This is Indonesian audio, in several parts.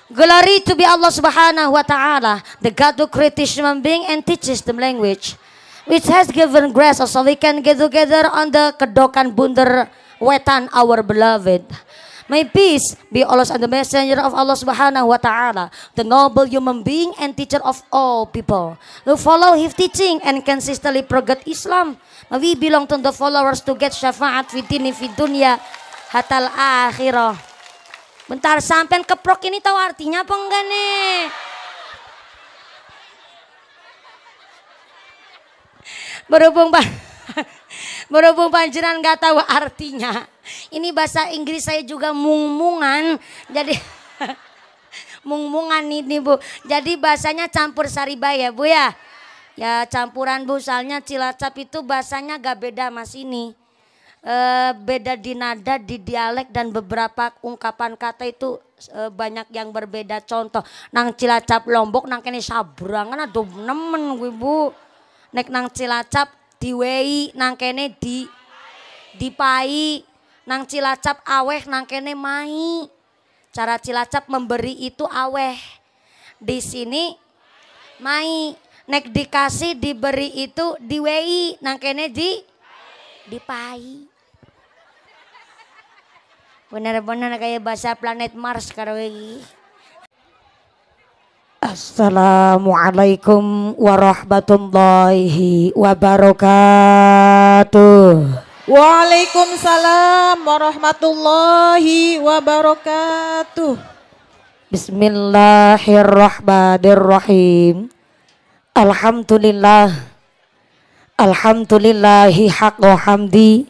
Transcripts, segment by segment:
Glory to be Allah subhanahu wa ta'ala, the God who created human being and teaches them language, which has given grace so we can get together on the Kedokan Bunder Wetan our beloved. May peace be always on the messenger of Allah subhanahu wa ta'ala, the noble human being and teacher of all people, who follow his teaching and consistently progress Islam. May we belong to the followers to get syafaat fi dini fi dunya hatal akhirah. Bentar, sampean keprok ini tahu artinya apa enggak nih? Berhubung panjenengan nggak tahu artinya. Ini bahasa Inggris saya juga mung-mungan. Jadi mung-mungan ini Bu. Jadi bahasanya campur sariba ya Bu ya. Ya campuran Bu, soalnya Cilacap itu bahasanya gak beda mas ini. Beda di nada, di dialek dan beberapa ungkapan kata itu banyak yang berbeda. Contoh nang Cilacap Lombok nang kene sabrangan aduh nemen gue Bu. Nek nang Cilacap diwei nang kene dipai, nang Cilacap aweh nang kene mai. Cara Cilacap memberi itu aweh, di sini mai. Nek dikasih diberi itu diwei nang kene dipai. Benar-benar kayak bahasa planet Mars karo iki. Assalamualaikum warahmatullahi wabarakatuh. Waalaikumsalam warahmatullahi wabarakatuh. Bismillahirrahmanirrahim. Alhamdulillahi haqqa hamdi.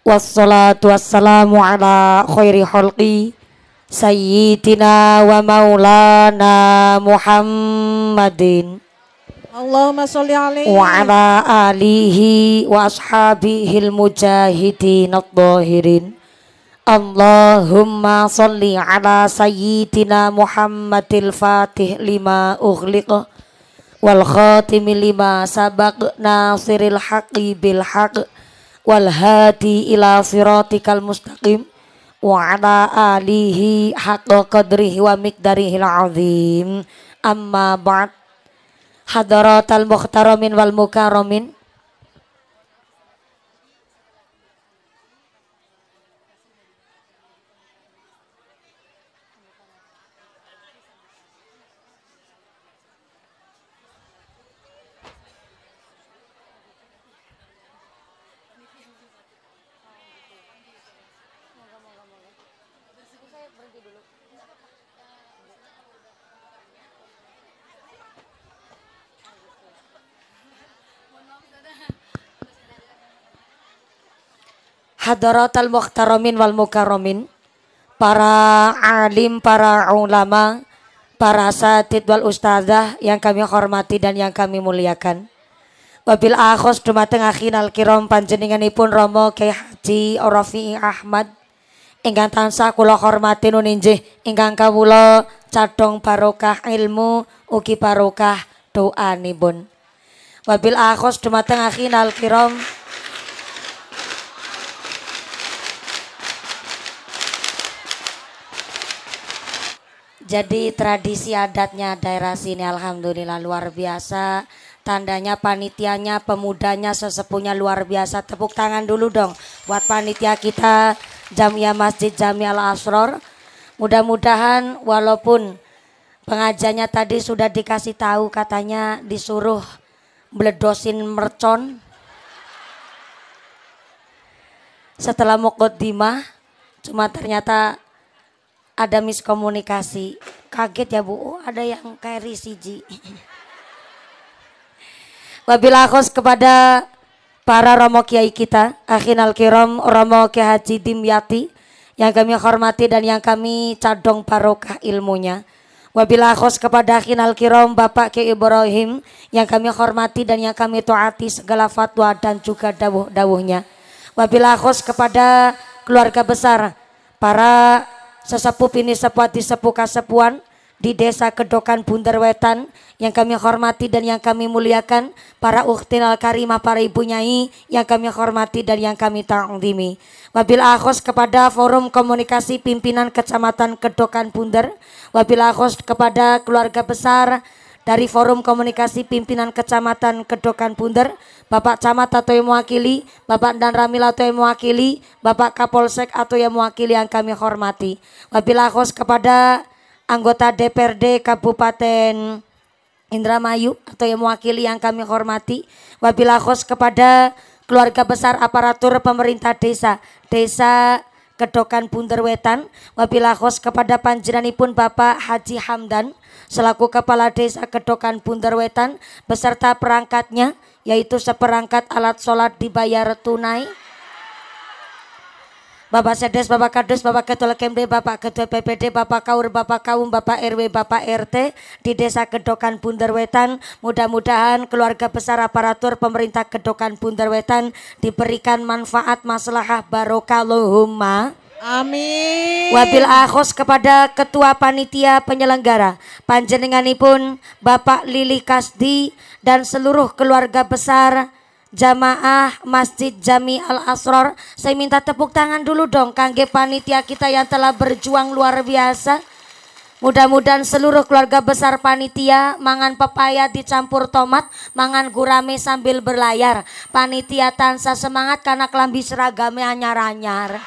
Wassalatu wassalamu ala khairi khalqi sayyidina wa maulana Muhammadin Allahumma sholli alaihi wa ala alihi wa ashabihil mujahidin adh-dhahirin. Allahumma sholli ala sayyidina Muhammadil fatih lima ughliqa wal khatimi lima sabaq nasiril haqqi bil haqq wal hadi ila siratikal mustaqim wa ala alihi haqqa qadrihi wa miqdarihil azim. Amma ba'd. Hadaratal muhtaramin wal mukarramin, hadaratal muhtaramin wal mukarramin, para alim, para ulama, para asatid wal ustadzah yang kami hormati dan yang kami muliakan. Wabil akhos dumateng akhinal kiram panjenenganipun Romo Kyai Haji Rafi'i Ahmad ingkang tansah kula hormati nun inggih ingkang kawula cadhong barokah ilmu ugi barokah doanipun. Wabil akhos dumateng akhinal kiram jadi tradisi adatnya daerah sini alhamdulillah luar biasa. Tandanya panitianya, pemudanya, sesepuhnya luar biasa. Tepuk tangan dulu dong buat panitia kita Jamiah Masjid Jami Al-Asror. Mudah-mudahan walaupun pengajarnya tadi sudah dikasih tahu katanya disuruh meledosin mercon. Setelah muqaddimah cuma ternyata ada miskomunikasi. Kaget ya Bu, oh, ada yang carry siji. Wabillahi khos kepada para romo kiai kita, akhinal kiram Romo Kiai Haji Dimyati yang kami hormati dan yang kami cadong barokah ilmunya. Wabillahi khos kepada akhinal kiram Bapak Kiai Ibrahim yang kami hormati dan yang kami taati segala fatwa dan juga dawuh-dawuhnya. Wabillahi khos kepada keluarga besar para sesepuh ini sepati sepuh kasepuan di Desa Kedokan Bunder Wetan yang kami hormati dan yang kami muliakan, para ukhtinal karimah, para ibu nyai yang kami hormati dan yang kami ta'zimi. Wabil akhos kepada Forum Komunikasi Pimpinan Kecamatan Kedokan Bunder, wabil akhos kepada keluarga besar dari Forum Komunikasi Pimpinan Kecamatan Kedokan Bunder, Bapak Camat atau yang mewakili, Bapak Dan Ramil atau yang mewakili, Bapak Kapolsek atau yang mewakili yang kami hormati. Wabil akhos kepada anggota DPRD Kabupaten Indramayu atau yang mewakili yang kami hormati. Wabil akhos kepada keluarga besar aparatur pemerintah Desa Kedokan Bunder Wetan. Wabil akhos kepada panjenenganipun Bapak Haji Hamdan selaku Kepala Desa Kedokan Bunder Wetan beserta perangkatnya, yaitu seperangkat alat sholat dibayar tunai. Bapak Sedes, Bapak Kadus, Bapak Ketua Kemde, Bapak Ketua PPD, Bapak Kaur, Bapak Kaum, Bapak RW, Bapak RT di Desa Kedokan Bunder Wetan. Mudah-mudahan keluarga besar aparatur pemerintah Kedokan Bunder Wetan diberikan manfaat, maslahah, barokah, Allahumma Amin. wabil akhos kepada Ketua Panitia Penyelenggara panjenenganipun Bapak Lili Kasdi dan seluruh keluarga besar Jamaah Masjid Jami Al-Asror. Saya minta tepuk tangan dulu dong kangge panitia kita yang telah berjuang luar biasa. Mudah-mudahan seluruh keluarga besar panitia mangan pepaya dicampur tomat, mangan gurame sambil berlayar. Panitia tansah semangat karena kelambi seragamnya anyar-anyar.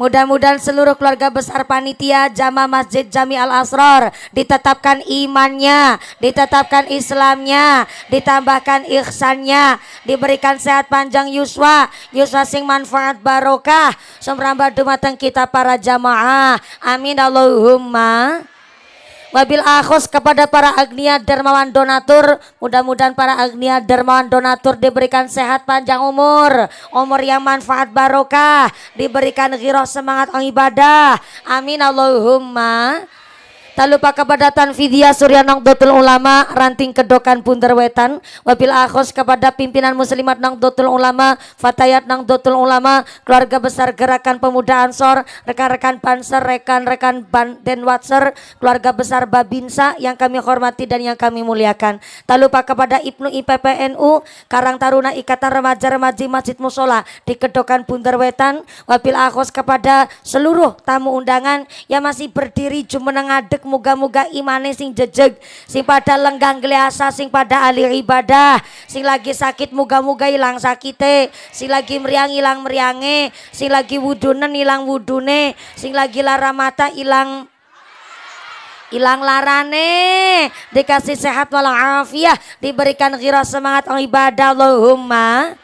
Mudah-mudahan seluruh keluarga besar panitia Jamaah Masjid Jami Al-Asror ditetapkan imannya, ditetapkan Islamnya, ditambahkan ihsannya, diberikan sehat panjang yuswa sing manfaat barokah semrambah dumateng kita para jamaah. Amin Allahumma. Wabil akhos kepada para agnia dermawan donatur, mudah-mudahan para agnia dermawan donatur diberikan sehat panjang umur yang manfaat barokah, diberikan ghiroh semangat ibadah. Amin Allahumma. Tak lupa kepada Tanfidiyah Surya Nahdlatul Ulama Ranting Kedokan Bunder Wetan. Wabil akhos kepada pimpinan muslimat Nahdlatul Ulama, Fatayat Nahdlatul Ulama, keluarga besar Gerakan Pemuda Ansor, rekan-rekan Banser, rekan-rekan Denwatser, keluarga besar Babinsa yang kami hormati dan yang kami muliakan. Tak lupa kepada Ibnu IPPNU, Karang Taruna Ikatan Remaja-Remaji Masjid Musola di Kedokan Bunder Wetan. Wabil akhos kepada seluruh tamu undangan yang masih berdiri jumeneng ngadeg, muga-muga imane sing jejeg, sing pada lenggang geliasa, sing pada ahli ibadah, sing lagi sakit muga-muga hilang sakite, sing lagi meriang hilang meriange, sing lagi wudunen hilang wudune, sing lagi lara mata hilang larane, dikasih sehat walafiah, diberikan ghirah semangat ibadah Allahumma.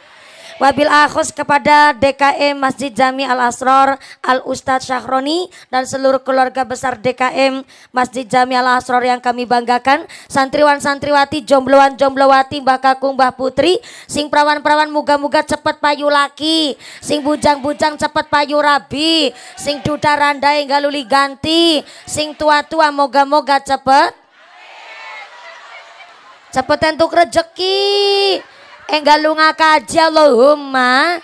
Wabil akhos kepada DKM Masjid Jami Al-Asror Al Ustadz Syahroni dan seluruh keluarga besar DKM Masjid Jami Al-Asror yang kami banggakan, santriwan santriwati, jombloan jomblowati, mbah kakung mbah putri, sing perawan-perawan muga-muga cepet payu laki, sing bujang-bujang cepet payu rabi, sing duda randai galuli ganti, sing tua-tua moga-moga cepet entuk rejeki. Enggalunga kaji Allahumma.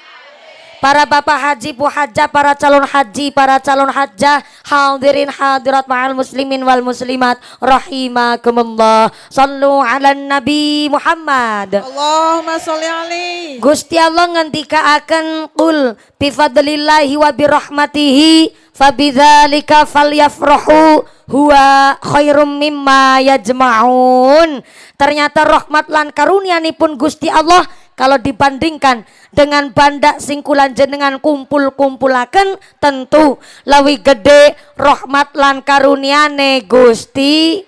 Para bapak haji, bu hajah, para calon haji, para calon hajah, hadirin hadirat ma'al muslimin wal muslimat rahimakumullah. Sallu ala nabi Muhammad. Allahumma sholli alaihi. Gusti Allah ngendikaaken qul bi fadlillahi wa bi rahmatihi fabidzalika falyafrahu huwa khairum mimma yajma'un. Ternyata rahmat lan karunianipun Gusti Allah kalau dibandingkan dengan banda singkulan jenengan kumpul-kumpulaken, tentu lawi gede rahmat lan karuniane Gusti.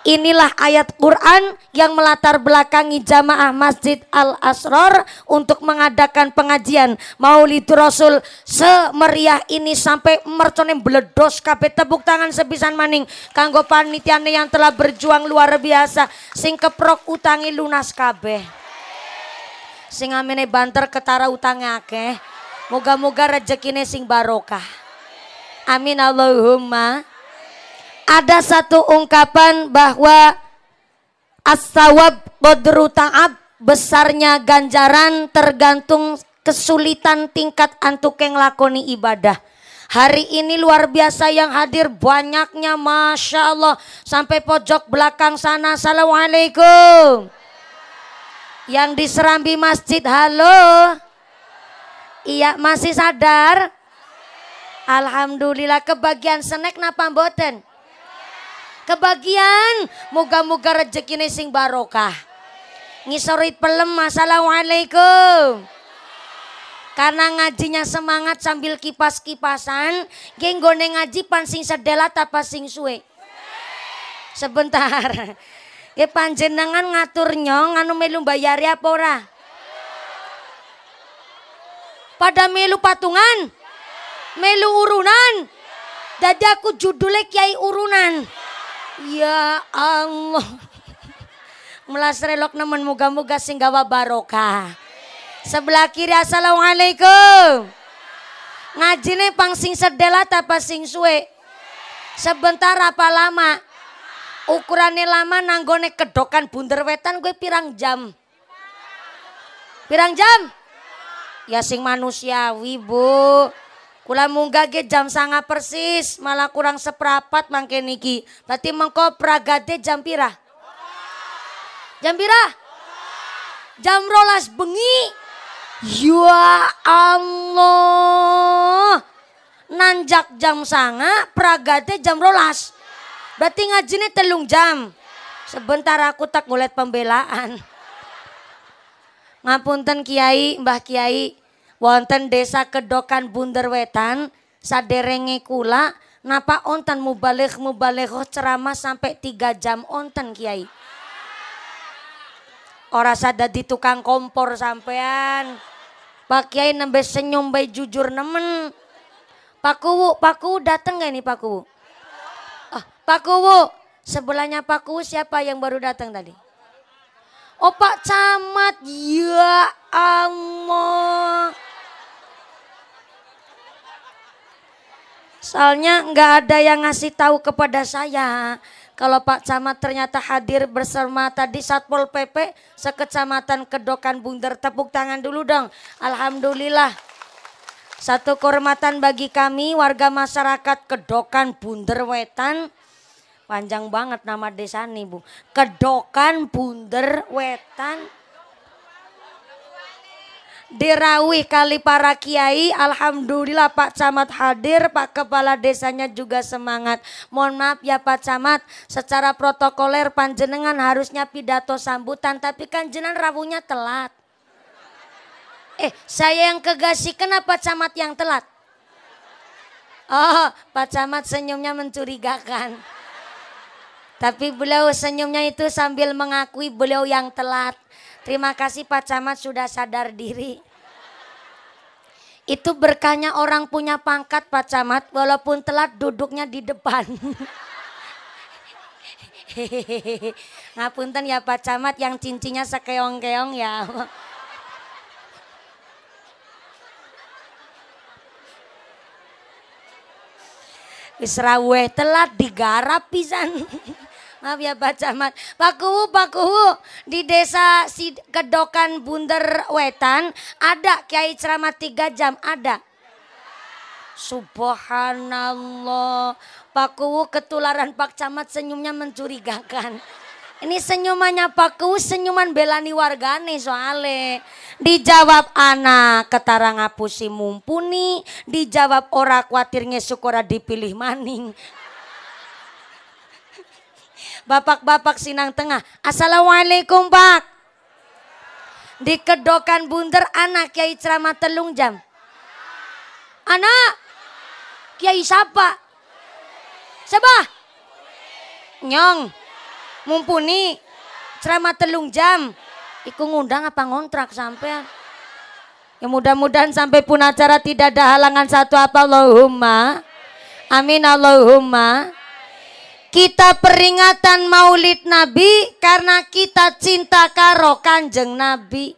Inilah ayat Quran yang melatar belakangi jamaah Masjid Al-Asror untuk mengadakan pengajian Maulid Rasul semeriah ini sampai mercone bledos kabeh. Tepuk tangan sepisan maning kanggo panitiane yang telah berjuang luar biasa, sing keprok utangi lunas kabeh, sing amene banter ketara utange akeh. Moga-moga rezekine sing barokah. Amin Allahumma. Ada satu ungkapan bahwa as-sawab qadru ta'ab, besarnya ganjaran tergantung kesulitan tingkat antuk yang lakoni ibadah. Hari ini luar biasa yang hadir banyaknya, Masya Allah. Sampai pojok belakang sana, Assalamualaikum. Yang di Serambi Masjid, halo. Iya, masih sadar? Alhamdulillah. Kebagian snack napa mboten? Kebagian. Moga-moga rezekine sing barokah. Ngisorit pelem, Assalamualaikum. Karena ngajinya semangat sambil kipas-kipasan, geng gone ngaji pan sing sedelat apa sing suwe? Sebentar. Ya panjenengan ngatur nyong anu melu bayari apa ora? Pada melu patungan? Melu urunan? Dadi aku judulnya Kiai Urunan. Ya Allah. Melas relok nemen muga-muga sing gawa barokah. Sebelah kiri, Assalamualaikum. Ngajine pang sing sedelat apa sing suwe? Sebentar apa lama? Ukurannya lama nanggone kedokan bunder wetan gue pirang jam? Pirang jam? Ya sing manusiawi bu. Kula munggah ge jam 9 persis, malah kurang seprapat mangke niki. Berarti mengko pragate jam pira? Jam pira? Jam 12 bengi. Ya Allah. Nanjak jam 9, pragate jam 12. Berarti ngajine 3 jam. Sebentar aku tak ngulet pembelaan. Ngapunten Kiai, Mbah Kiai. Wonten desa Kedokan Bunder Wetan, saderenge kula napa onten mubaligh ceramah sampai 3 jam onten Kiai. Ora sada di tukang kompor sampean. Pak Kiai nembe senyum bae jujur nemen. Pak Kuwu dateng gak nih Pak Kuwu? Pak Kuwu, sebelahnya Pak Kuwu siapa yang baru datang tadi? Oh Pak Camat, ya Allah. Soalnya nggak ada yang ngasih tahu kepada saya kalau Pak Camat ternyata hadir bersama tadi Satpol PP sekecamatan Kedokan Bunder. Tepuk tangan dulu dong. Alhamdulillah. Satu kehormatan bagi kami warga masyarakat Kedokan Bunder Wetan. Panjang banget nama desa nih Bu. Kedokan Bunder Wetan. Dirawih kali para kiai, alhamdulillah Pak Camat hadir, Pak Kepala Desanya juga semangat. Mohon maaf ya Pak Camat, secara protokoler panjenengan harusnya pidato sambutan, tapi kan jenengan rawuhnya telat. Saya yang kegasi, kenapa Camat yang telat? Oh, Pak Camat senyumnya mencurigakan. Tapi beliau senyumnya itu sambil mengakui beliau yang telat. Terima kasih Pak Camat sudah sadar diri. Itu berkahnya orang punya pangkat Pak Camat, walaupun telat duduknya di depan. Ngapunten ya Pak Camat yang cincinnya sekeong-keong ya. Wis rawuh telat digarap pisan. Maaf ya Pak Camat. Pak Kuwu, di desa Kedokan Bunder Wetan ada kiai ceramah 3 jam, ada. Subhanallah. Pak Kuwu ketularan Pak Camat senyumnya mencurigakan. Ini senyumannya Pak Kuwu senyuman belani wargane soale. Dijawab anak ketara ngapusi mumpuni, dijawab ora kuatir ngesuk ora dipilih maning. Bapak-bapak Sinang Tengah, Assalamualaikum Pak. Di Kedokan Bunder anak kiai ceramah 3 jam. Anak kiai siapa? Siapa? Nyong mumpuni ceramah 3 jam. Iku ngundang apa ngontrak sampean? Ya mudah-mudahan sampai pun acara tidak ada halangan satu apa Allahumma. Amin Allahumma. Kita peringatan Maulid Nabi karena kita cinta karo Kanjeng Nabi.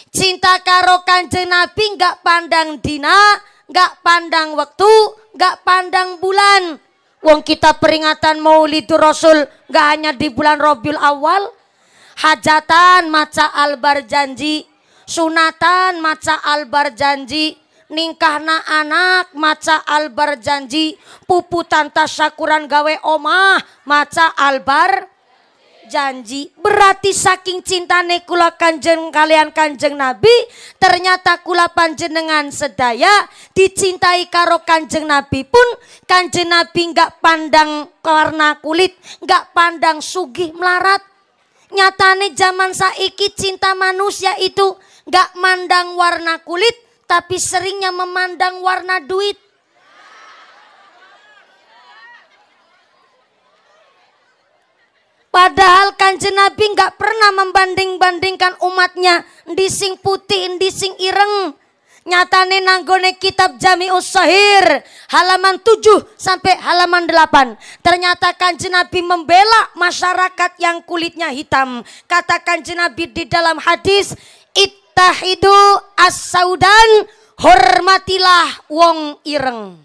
Cinta karo Kanjeng Nabi nggak pandang dina, nggak pandang waktu, nggak pandang bulan. Wong kita peringatan Maulidur Rasul nggak hanya di bulan Rabiul Awal. Hajatan maca albar janji, sunatan maca albar janji, ningkahna anak maca albar janji, puputan tasyakuran gawe omah maca albar janji. Berarti saking cintane kula kanjeng kalian kanjeng Nabi, ternyata kula panjenengan sedaya dicintai karo kanjeng Nabi pun kanjeng Nabi nggak pandang warna kulit, nggak pandang sugih melarat. Nyatane zaman saiki cinta manusia itu nggak mandang warna kulit, tapi seringnya memandang warna duit. Padahal kanjeng Nabi nggak pernah membanding-bandingkan umatnya ndising putih, ndising ireng. Nyatane nanggone kitab Jami'us Shahir halaman 7 sampai halaman 8. Ternyata kanjeng Nabi membela masyarakat yang kulitnya hitam. Kata kanjeng Nabi di dalam hadis, ittahidu as-saudan, hormatilah wong ireng.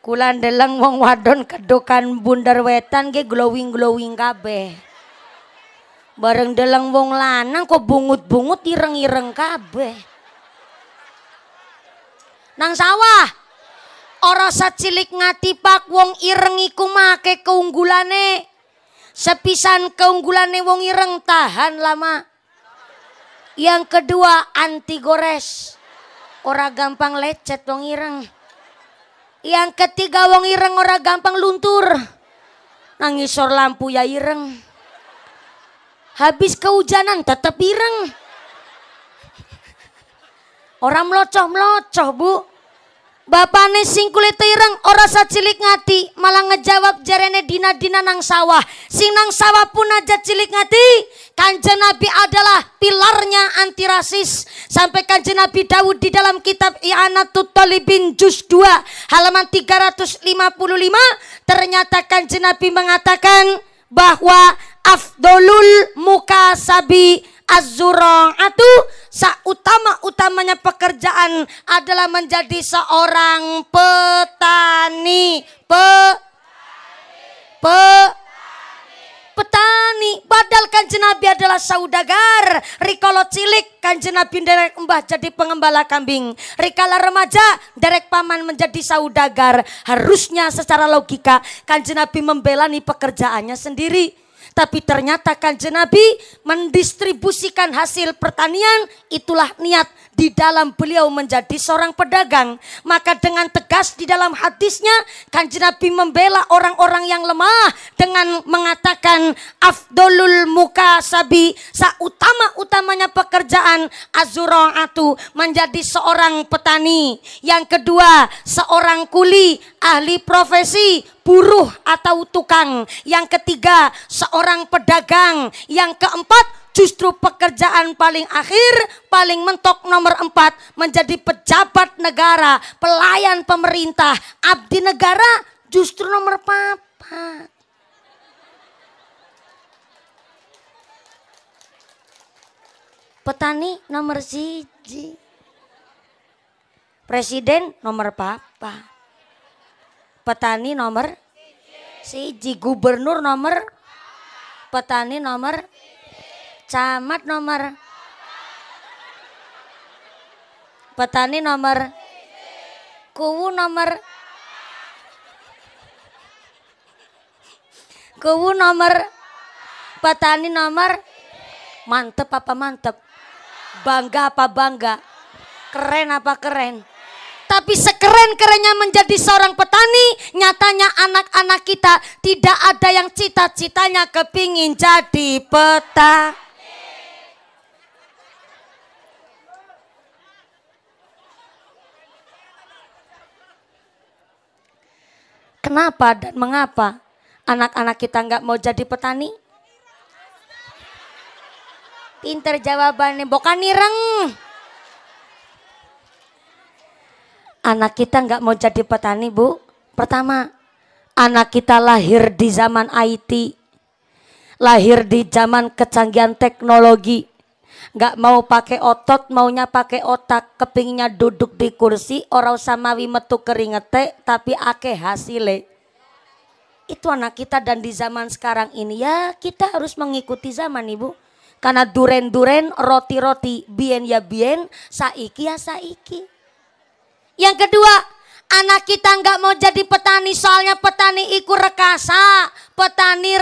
Kula ndeleng wong wadon kedokan bundar wetan ge glowing-glowing kabeh. Bareng ndeleng wong lanang kok bungut-bungut ireng-ireng kabeh. Nang sawah ora sacilik ngatipak wong ireng iku make keunggulane. Sepisan keunggulane wong ireng tahan lama. Yang kedua anti gores. Ora gampang lecet wong ireng. Yang ketiga wong ireng ora gampang luntur. Nangisor lampu ya ireng. Habis kehujanan tetap ireng. Orang melocoh-melocoh bu. Bapane sing kulit ireng ora sacilik ngati, malah ngejawab jarene dina-dina nang sawah. Sing nang sawah pun aja cilik ngati. Kanjeng Nabi adalah pilarnya anti rasis. Sampai kanjeng Nabi Dawud di dalam kitab I'anatut Talibin juz 2 halaman 355 ternyata kanjeng Nabi mengatakan bahwa afdolul mukasabi az-zura'atu, sautama-utamanya pekerjaan adalah menjadi seorang petani. Petani. Padahal kanjeng Nabi adalah saudagar. Rikala cilik kanjeng Nabi derek mbah jadi pengembala kambing. Rikala remaja derek paman menjadi saudagar. Harusnya secara logika kanjeng Nabi membelani pekerjaannya sendiri. Tapi ternyata kanjeng Nabi mendistribusikan hasil pertanian, itulah niat di dalam beliau menjadi seorang pedagang. Maka dengan tegas di dalam hadisnya kanjeng Nabi membela orang-orang yang lemah dengan mengatakan afdolul mukasabi, sautama-utamanya pekerjaan az-zura'atu, menjadi seorang petani. Yang kedua seorang kuli, ahli profesi, buruh atau tukang. Yang ketiga seorang pedagang. Yang keempat justru pekerjaan paling akhir, paling mentok nomor 4 menjadi pejabat negara, pelayan pemerintah, abdi negara justru nomor 4. Petani nomor 1, presiden nomor 4. Petani nomor 1, gubernur nomor, petani nomor, camat nomor, petani nomor, kuwu nomor, petani nomor. Mantep apa mantep? Bangga apa bangga? Keren apa keren? Tapi sekeren-kerennya menjadi seorang petani, nyatanya anak-anak kita tidak ada yang cita-citanya kepingin jadi petani. Kenapa dan mengapa anak-anak kita nggak mau jadi petani? Pinter jawabannya, bukan ireng. Anak kita nggak mau jadi petani bu. Pertama, anak kita lahir di zaman IT, lahir di zaman kecanggihan teknologi, nggak mau pakai otot, maunya pakai otak, kepingnya duduk di kursi, orang usah mawi metu keringete, tapi akeh hasile. Itu anak kita, dan di zaman sekarang ini ya kita harus mengikuti zaman Ibu. Karena duren-duren, roti-roti, bien ya bien, saiki ya saiki. Yang kedua, anak kita nggak mau jadi petani, soalnya petani iku rekasa, petani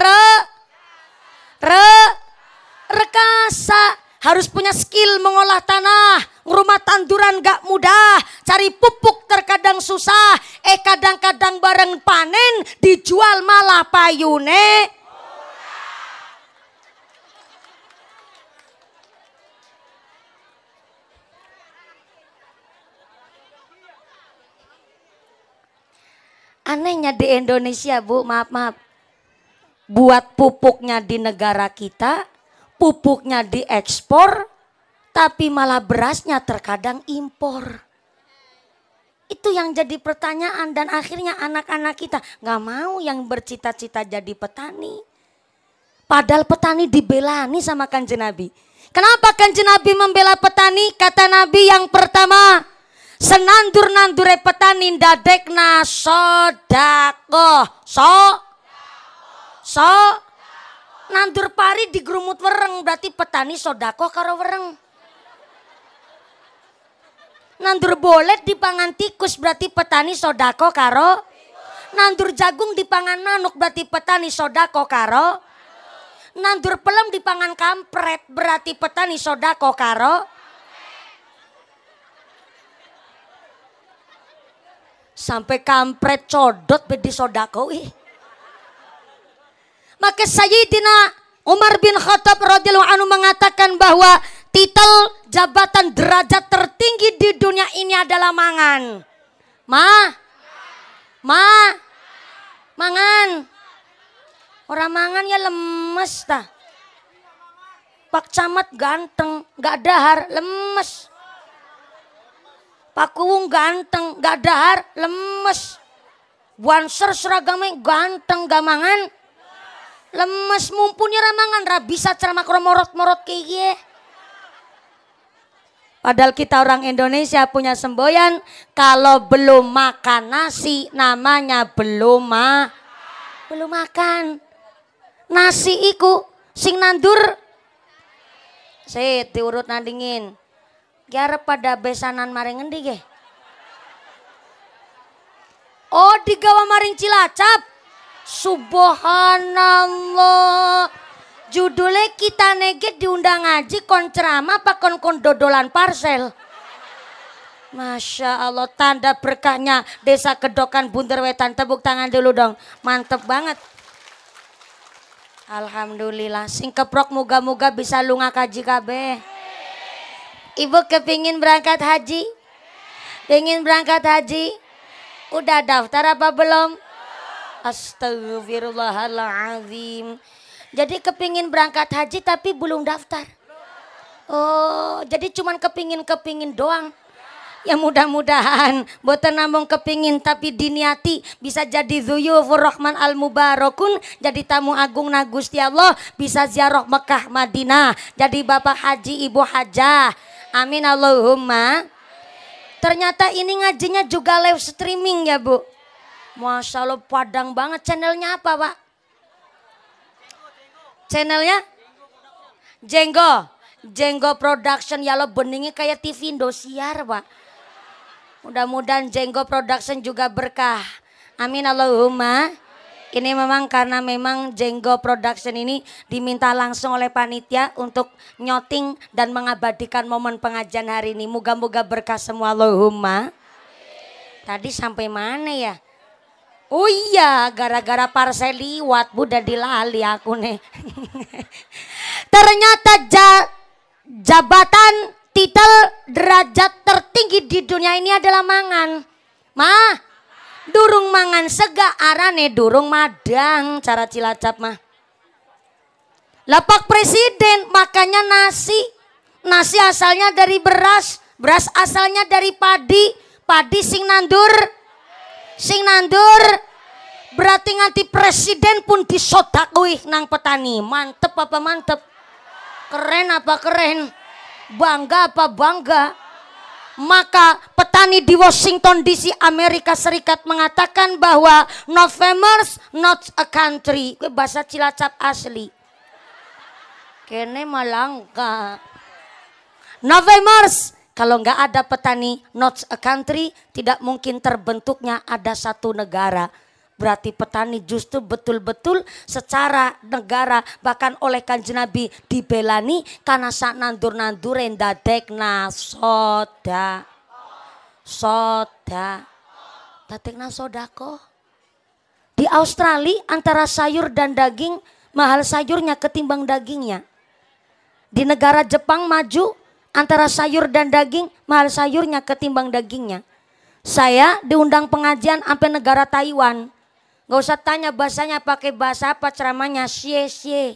rekasa. Harus punya skill mengolah tanah, ngurumah tanduran gak mudah, cari pupuk terkadang susah, kadang-kadang bareng panen dijual malah payune. Anehnya di Indonesia Bu, maaf. Buat pupuknya di negara kita, pupuknya diekspor, tapi malah berasnya terkadang impor. Itu yang jadi pertanyaan, dan akhirnya anak-anak kita gak mau yang bercita-cita jadi petani. Padahal petani dibelani sama Kanjeng Nabi. Kenapa Kanjeng Nabi membela petani? Kata Nabi yang pertama, senandur-nandure petani ndadekna sodako. Nandur pari digerumut wereng, berarti petani sodako karo wereng. Nandur bolet dipangan tikus, berarti petani sodako karo. Nandur jagung dipangan manuk, berarti petani sodako karo. Nandur pelem dipangan kampret, berarti petani sodako karo. Sampai kampret codot bedi sodako Maka Sayyidina Umar bin Khattab radhiyallahu anhu mengatakan bahwa titel jabatan derajat tertinggi di dunia ini adalah mangan. Mangan. Orang mangan ya lemes ta. Pak Camat ganteng, gak dahar, lemes. Pak Kuwung ganteng, gak dahar, lemes. Buanser seragamnya ganteng, gak mangan, lemes. Mumpuni ramangan, ra bisa ceramah morot-morot kayak gini. Padahal kita orang Indonesia punya semboyan, kalau belum makan nasi namanya belum makan. Nasi iku sing nandur diurut nandingin. Kiara pada besanan maring ngendi ge? Oh, digawa maring Cilacap. Subhanallah. Judulnya kita nege diundang ngaji kon ceramah apa kon dodolan parsel. Masya Allah, tanda berkahnya Desa Kedokan Bunder Wetan. Tepuk tangan dulu dong, mantep banget. Alhamdulillah, sing keprok muga-muga bisa lunga kaji kabeh. Ibu kepingin berangkat haji? Pengen berangkat haji? Udah daftar apa belum? Astagfirullahaladzim. Jadi kepingin berangkat haji tapi belum daftar. Oh, jadi cuman kepingin doang. Ya mudah-mudahan boten namung kepingin tapi diniati bisa jadi dzuyufur rahman al mubarakun, jadi tamu agung na Gusti Allah, bisa ziarah Mekah Madinah, jadi bapak haji ibu hajah. Amin Allahumma. Ternyata ini ngajinya juga live streaming ya Bu. Masya Allah, padang banget. Channelnya apa Pak? Channelnya Jenggo Production. Ya lo beningnya kayak TV Indosiar Pak. Mudah-mudahan Jenggo Production juga berkah. Amin Allahumma. Ini memang karena memang Jenggo Production ini diminta langsung oleh panitia untuk nyoting dan mengabadikan momen pengajian hari ini. Moga-moga berkah semua Allahumma. Tadi sampai mana ya? Oh iya, gara-gara parsel liwat Bu, udah dilali aku nih. Ternyata jabatan titel derajat tertinggi di dunia ini adalah mangan. Durung mangan sega arane durung madang, cara Cilacap mah. Lapak presiden makanya nasi. Nasi asalnya dari beras asalnya dari padi sing nandur. Berarti nganti presiden pun disodakui nang petani. Mantep apa mantep? Keren apa keren? Bangga apa bangga? Maka petani petani di Washington DC Amerika Serikat mengatakan bahwa November's not a country. Itu bahasa Cilacap asli. Kene malangka. November's, kalau nggak ada petani, not a country, tidak mungkin terbentuknya ada satu negara. Berarti petani justru betul-betul secara negara bahkan oleh Kanjeng Nabi dibelani karena sak nandur-nandur ndadekna soda. Dadekna sodako. Di Australia antara sayur dan daging mahal sayurnya ketimbang dagingnya. Di negara Jepang maju antara sayur dan daging mahal sayurnya ketimbang dagingnya. Saya diundang pengajian sampai negara Taiwan. Gak usah tanya bahasanya pakai bahasa apa ceramahnya. Xie.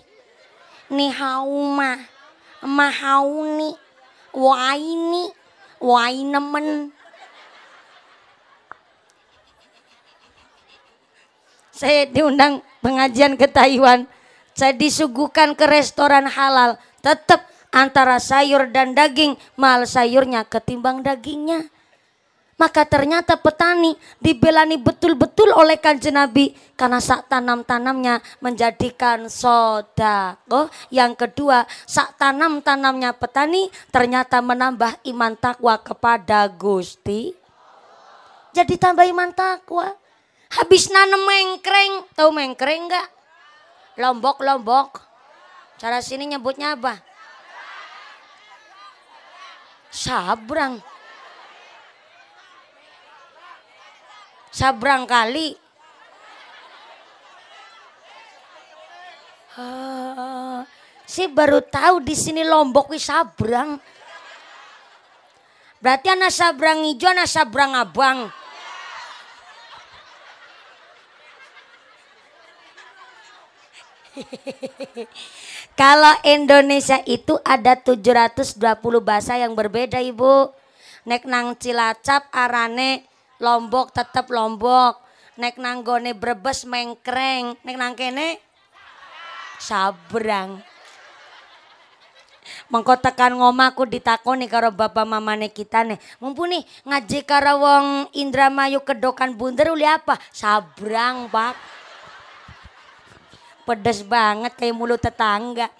Ni hao ma. Mahauni. Waini. Wainemen. Saya diundang pengajian ke Taiwan. Saya disuguhkan ke restoran halal. Tetap antara sayur dan daging mahal sayurnya ketimbang dagingnya. Maka ternyata petani dibelani betul-betul oleh Kanjeng Nabi karena sak tanam-tanamnya menjadikan sodako. Yang kedua, sak tanam-tanamnya petani ternyata menambah iman takwa kepada Gusti. Jadi tambah iman takwa. Habis nanam mengkreng, tahu mengkreng enggak? Lombok. Cara sini nyebutnya apa? Sabrang. Sabrang kali. Saya baru tahu di sini Lombok wis sabrang. Berarti anak sabrang hijau, anak sabrang abang. Kalau Indonesia itu ada 720 bahasa yang berbeda, Ibu. Nek nang Cilacap arane Lombok tetap Lombok. Nek nang gone Brebes mengkreng. Nek nang kene sabrang. Mengko tekan ngomaku ditakoni karo bapak mamane kita nih. Mumpuni ngaji karo wong Indramayu Kedokan Bunder uli apa? Sabrang, Pak. Pedes banget kayak mulut tetangga.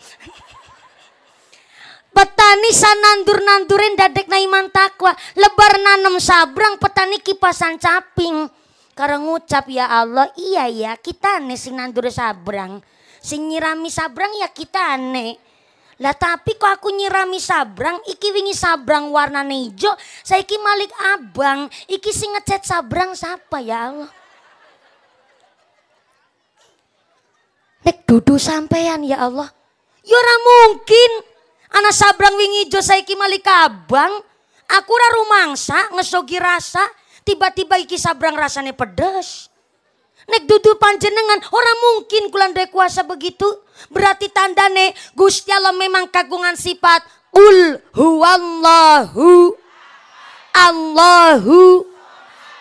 Petani sanandur-nandurin dadek na iman takwa. Lebar nanem sabrang petani kipasan caping. Karena ngucap ya Allah iya ya kita nih sing nandur sabrang. Sing nyirami sabrang ya kita nih. Lah tapi kok aku nyirami sabrang iki wingi sabrang warna hijau. Saiki Malik abang. Iki sing ngecat sabrang siapa ya Allah. Nek dudu sampean ya Allah. Ya ora mungkin. Anak sabrang wingi ijo saiki Malik abang. Aku ora rumangsa ngesogi rasa. Tiba-tiba iki sabrang rasanya pedes. Nek dudu panjenengan ora mungkin kula duwe kuasa begitu. Berarti tandane Gusti Allah memang kagungan sifat Qul huwallahu Allahu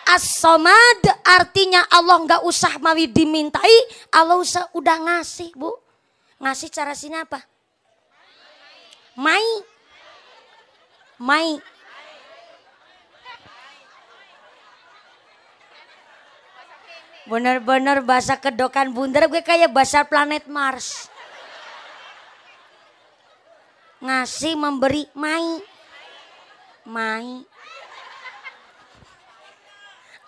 As-Samad. Artinya Allah nggak usah mawi dimintai, Allah udah ngasih, Bu. Ngasih cara sini apa? Mai. Bener-bener bahasa Kedokan Bunder gue kayak bahasa planet Mars. Ngasih memberi mai.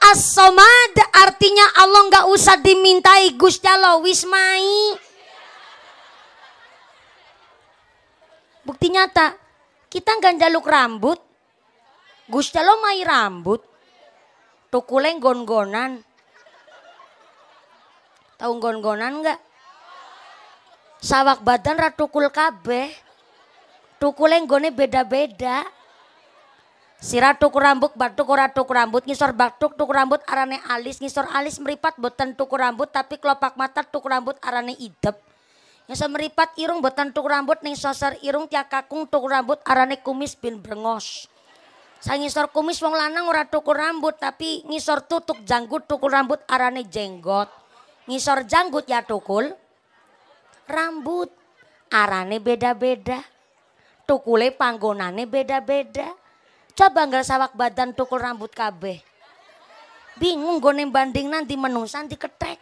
As-Samad artinya Allah nggak usah dimintai Gusti Allah wis mai. Bukti nyata kita nggak jaluk rambut, Gusti Allah mai rambut, tukuleng gon-gonan. Tahu gon-gonan nggak? Sawak badan ratukul kabeh, tukuleng gone beda-beda. Sira tuku rambut batuk ora tuku rambut ngisor batuk tuku rambut arane alis ngisor alis meripat boten tuku rambut tapi kelopak mata tuku rambut arane idep ngisor meripat irung boten tuku rambut ning sosor irung tiak kakung tuku rambut arane kumis bin brengos. Saya ngisor kumis wong lanang ora tuku rambut tapi ngisor tutuk janggut tuku rambut arane jenggot. Ngisor janggut ya tukul rambut arane beda-beda. Tukule panggonane beda-beda. Coba nggak sawak badan tukul rambut kabeh. Bingung gue banding nanti menungsan diketek.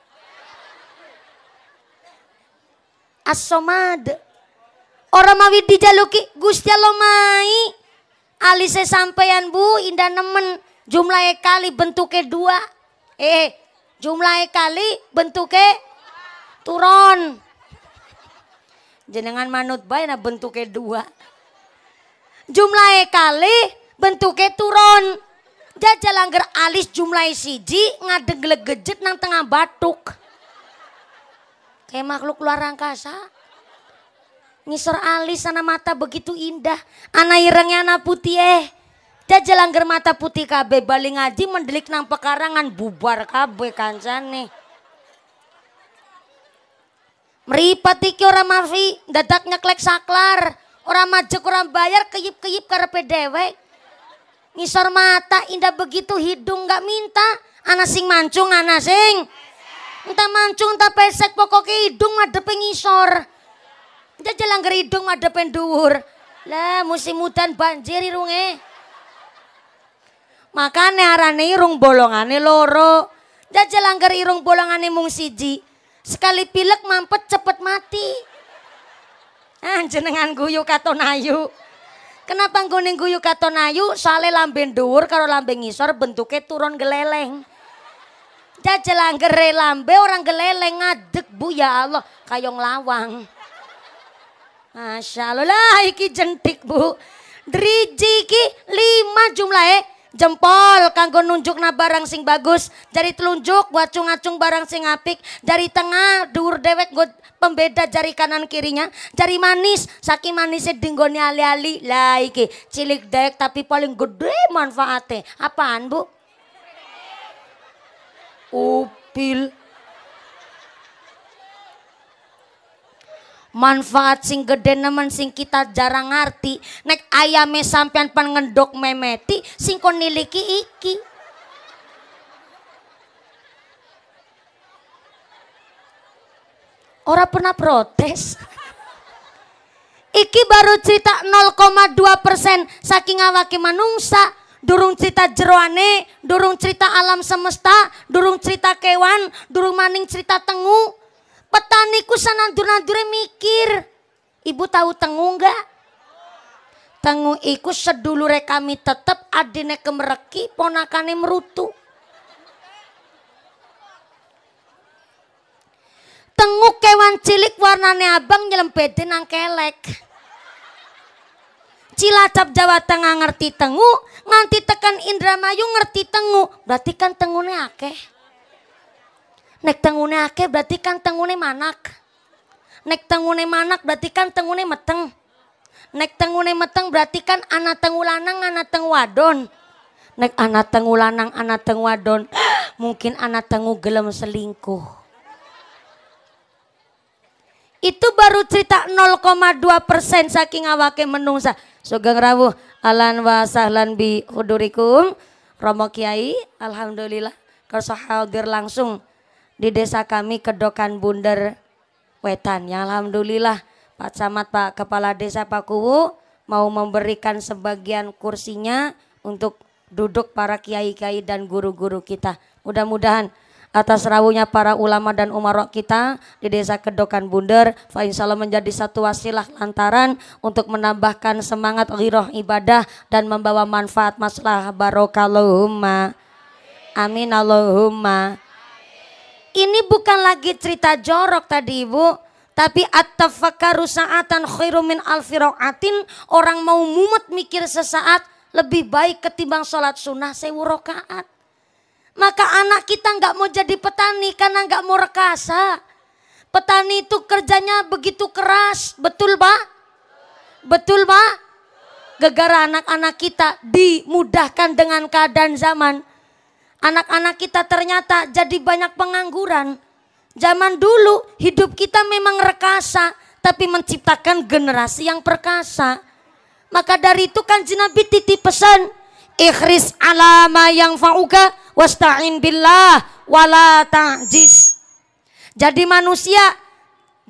As-Somad. Orang mawi dijaluki Gusti Allah mai. Alise sampeyan Bu indah nemen. Jumlahnya kali bentuknya 2. Jumlahnya kali bentuknya turon. Jenengan manut bae na bentuknya 2. Jumlahnya kali bentuknya turon. Jajal angger alis jumlahnya siji ngadeg legejet nang tengah batuk. Kayak makhluk luar angkasa. Ngisor alis sana mata begitu indah. Ana irengnya ana putih Jajal angger mata putih kabeh bali ngaji mendelik nang pekarangan bubar kabeh kancane. Meripat iki ora mafi, dadak nyeklek saklar. Ora majek ora bayar keyip-keyip karepe dewek. Ngisor mata indah begitu hidung gak minta. Ana sing mancung ana sing. Entah mancung entah pesek pokoknya hidung madepe ngisor. Jajal angger hidung madepe dhuwur. Lah musim udan banjir irunge. Makane arane irung bolongane loro. Jajal angger irung bolongane mung siji. Sekali pilek mampet cepet mati. Jenengan guyu katon ayu. Kenapa nggone guyu katon ayu? Soale lambe dhuwur karo lambe ngisor bentuke turun geleleng. Jajal angger lambe orang geleleng ngadeg Bu ya Allah kayong lawang. Masya Allah lah iki jentik Bu. Driji iki 5 jumlahe. Jempol kanggo nunjukna barang sing bagus, jari telunjuk buat acung-acung barang sing apik, jari tengah dhuwur dewek nggo pembeda jari kanan kirinya, jari manis saking manisnya dinggone ali-ali. Lah iki cilik dewek tapi paling gede manfaatnya. Apaan Bu? Upil. Manfaat sing gede nemen sing kita jarang ngerti. Nek ayame sampean pan ngendok memeti sing kon niliki iki. Ora pernah protes. Iki baru cerita 0,2% saking awake manungsa. Durung cerita jeroane, durung cerita alam semesta, durung cerita kewan, durung maning cerita tengu. Petaniku sanandur-nandure mikir. Ibu tahu tengu enggak? Tengu iku sedulure kami tetep adine kemereki ponakane merutu. Tengu kewan cilik warnane abang nyelempede nang kelek. Cilacap Jawa Tengah ngerti tengu, nganti tekan Indramayu ngerti tengu. Berarti kan tengune akeh. Nek tengune akeh berarti kan tengune manak. Nek tengune manak berarti kan tengune meteng. Nek tengune meteng berarti kan anak tengu lanang anak tengu wadon. Nek anak tengu lanang anak tengu wadon mungkin anak tengu gelem selingkuh. Itu baru cerita 0,2% saking awake menungsa. Sugeng rawuh alan wa sahlan bi hudurikum. Romo Kiai alhamdulillah kersa hadir langsung di desa kami Kedokan Bunder Wetan. Ya alhamdulillah Pak Camat, Pak Kepala Desa Pak Kuwu mau memberikan sebagian kursinya untuk duduk para kiai-kiai dan guru-guru kita. Mudah-mudahan atas rawuhnya para ulama dan umarok kita di desa Kedokan Bunder, insyaallah menjadi satu wasilah lantaran untuk menambahkan semangat ghiroh ibadah dan membawa manfaat maslahah barokallahumma. Amin Allahumma. Ini bukan lagi cerita jorok tadi Ibu, tapi at-tafakkaru sa'atan khairum min alfi raqatin. Orang mau mumet mikir sesaat lebih baik ketimbang sholat sunnah 1000 rakaat. Maka anak kita nggak mau jadi petani karena nggak mau rekasa. Petani itu kerjanya begitu keras, betul Pak? Betul Pak? Gegara anak-anak kita dimudahkan dengan keadaan zaman. Anak-anak kita ternyata jadi banyak pengangguran. Zaman dulu hidup kita memang rekasa, tapi menciptakan generasi yang perkasa. Maka dari itu kan Nabi titip pesan, ikhris alama yang fa'uka wasta'in billah wala ta'jiz. Jadi manusia